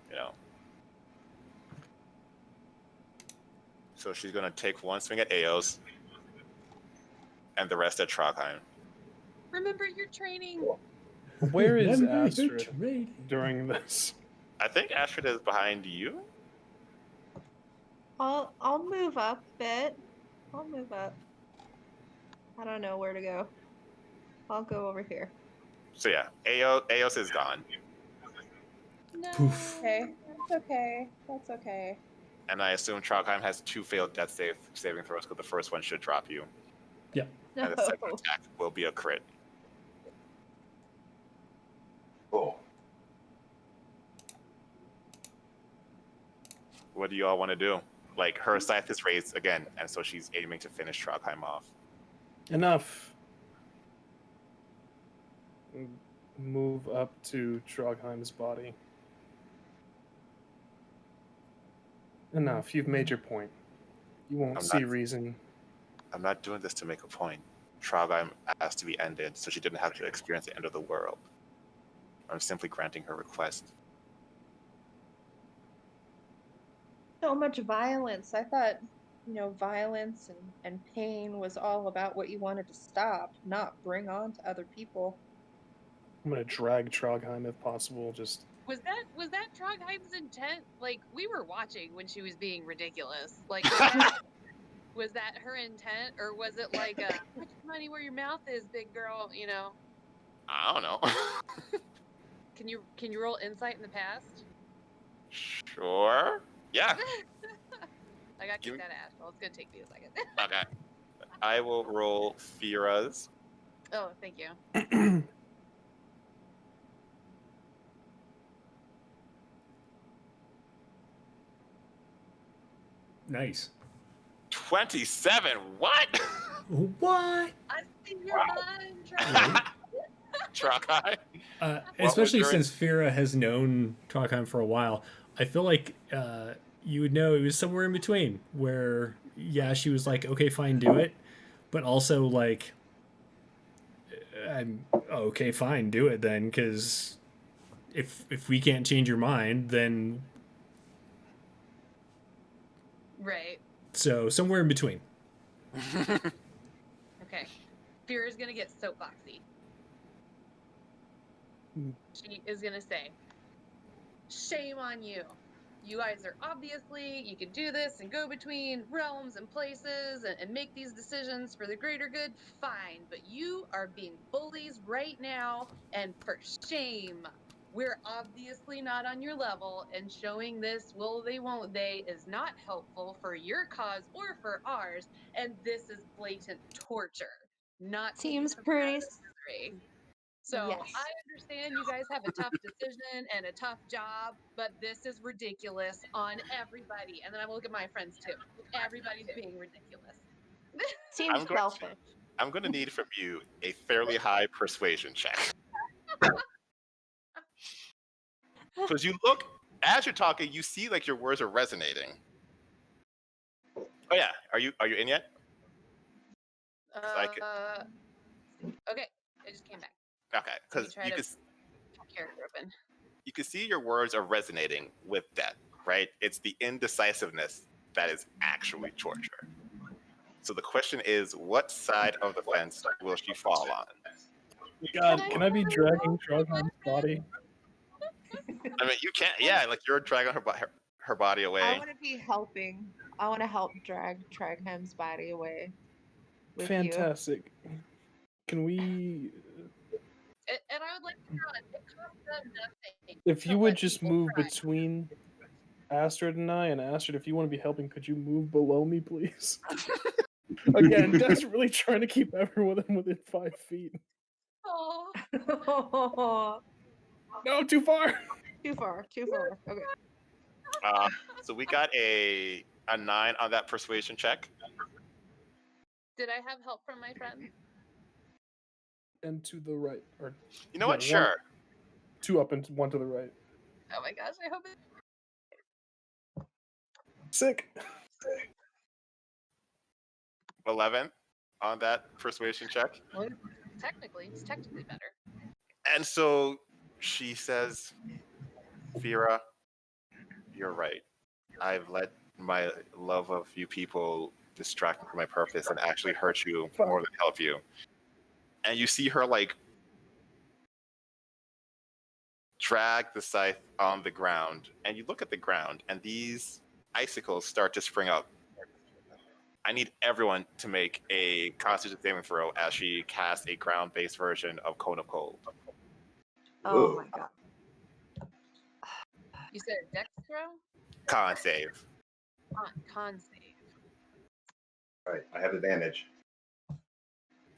you know. So she's gonna take one swing at Eos, and the rest at Trogheim. Remember your training. Where is Remember your Astrid training. during this? I think Astrid is behind you. I'll move up a bit. I'll move up. I don't know where to go. I'll go over here. So yeah, Eos is gone, No. Poof. Okay, that's okay. That's okay. and I assume Trogheim has 2 failed death saving throws because the first one should drop you, Yep. No. and the second attack will be a crit. Oh, What do you all want to do? Like, her scythe is raised again, and so she's aiming to finish Trogheim off. Enough. Move up to Trogheim's body. Enough. You've made your point. You won't I'm see not- reason. I'm not doing this to make a point. Trogheim asked to be ended, so she didn't have to experience the end of the world. I'm simply granting her request. So much violence. I thought, violence and pain was all about what you wanted to stop, not bring on to other people. I'm gonna drag Trogheim if possible. Just Was that Trogheim's intent? Like, we were watching when she was being ridiculous. Like, was that her intent, or was it like a put your money where your mouth is, big girl? You know? I don't know. Can you roll insight in the past? Sure. Yeah. I got Give kicked me- out of Asheville. It's gonna take me a second. Okay. I will roll Fira's. Oh, thank you. Nice. 27. What? What? I see your mind, Trevor. Trakai? Especially your- since Fira has known Talkheim for a while, I feel like you would know it was somewhere in between where, yeah, she was like, okay, fine, do it. But also, like, I'm okay, fine, do it then, because if we can't change your mind, then Right. so somewhere in between. Okay. Fear is gonna get soapboxy. She is gonna say, "Shame on you. You guys are obviously, you can do this and go between realms and places and make these decisions for the greater good. Fine, but you are being bullies right now, and for shame. We're obviously not on your level, and showing this will they, won't they is not helpful for your cause or for ours, and this is blatant torture, not Seems taking pretty. misery. So Yes. I understand you guys have a tough decision and a tough job, but this is ridiculous on everybody. And then I'm gonna look at my friends too. Everybody's being ridiculous. Seems selfish. I'm going to need from you a fairly high persuasion check. Because you look, as you're talking, you see like your words are resonating. Oh yeah, are you in yet? Like- Okay, I just came back. Okay, because Try you to can character open. you can see your words are resonating with that, right? It's the indecisiveness that is actually torture. So the question is, what side of the fence will she fall on? God, can I be dragging Trogham's body? I mean, you can't. Yeah, like you're dragging her body away. I want to be helping. I want to help drag Traghem's body away. With you. Fantastic. Can we? And I would like to run. It costs them nothing. If to you would let just people move try. between Astrid and I, and Astrid, if you want to be helping, could you move below me, please? Again, desperately trying to keep everyone within 5 feet. Aw. No, too far. Too far. Okay. So we got a 9 on that persuasion check. Did I have help from my friends? And to the right, or You know what? Yeah, one- Sure. 2 up and 1 to the right. Oh my gosh, I hope it. Sick. 11 on that persuasion check. Well, it's technically better. And so she says, Fira, you're right. I've let my love of you people distract me from my purpose and actually hurt you more than help you. And you see her like drag the scythe on the ground, and you look at the ground, and these icicles start to spring up. I need everyone to make a Constitution saving throw as she casts a ground-based version of Cone of Cold. Oh Ooh. my god. You said a dex throw? Con save. Con save. All right, I have advantage.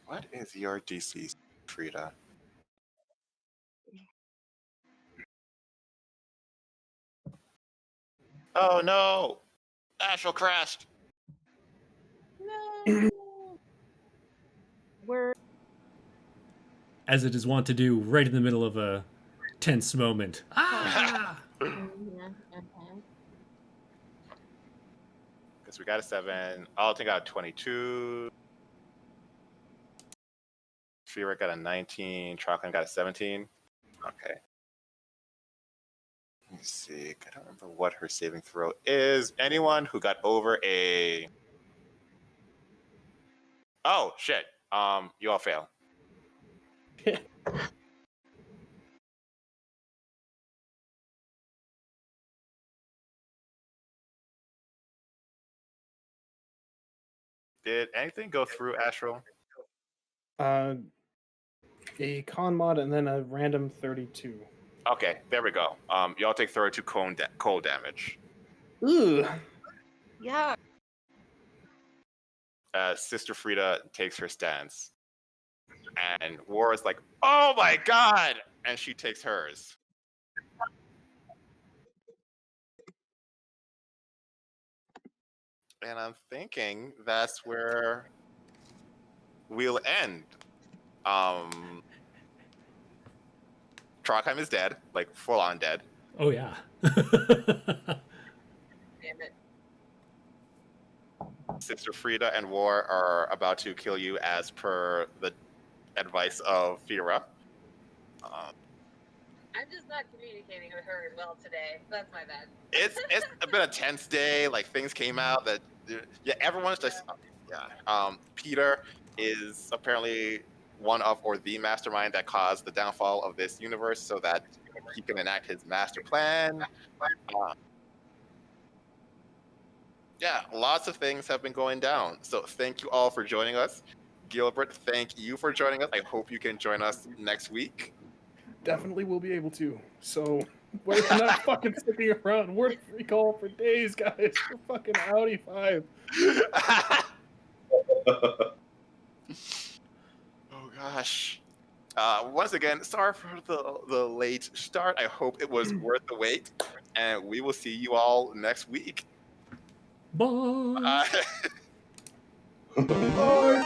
What is your DC, Frida? Oh no! Astral crashed! No. We're As it is wont to do right in the middle of a tense moment. Ah! Because we got a 7. Alton got a 22. Fira got a 19. Trocklin got a 17. Okay. Let me see. I don't remember what her saving throw is. Anyone who got over a... Oh, shit. You all fail. Did anything go through Astral? A con mod and then a random 32. Okay, there we go. Y'all take 32 cold damage. Ugh. yeah. Sister Frida takes her stance. And War is like, oh my god! And she takes hers. And I'm thinking that's where we'll end. Trondheim is dead, like full on dead. Oh yeah. Damn it. Sister Frida and War are about to kill you as per the advice of Fira. I'm just not communicating with her well today. That's my bad. It's been a tense day. Like things came out that everyone's just Peter is apparently one of or the mastermind that caused the downfall of this universe, so that he can enact his master plan. Lots of things have been going down. So thank you all for joining us. Gilbert, thank you for joining us. I hope you can join us next week. Definitely will be able to. So we're not fucking sticking around. We're free call for days, guys. We're fucking Audi 5. Oh gosh. Once again, sorry for the late start. I hope it was worth the wait. And we will see you all next week. Bye. Bye.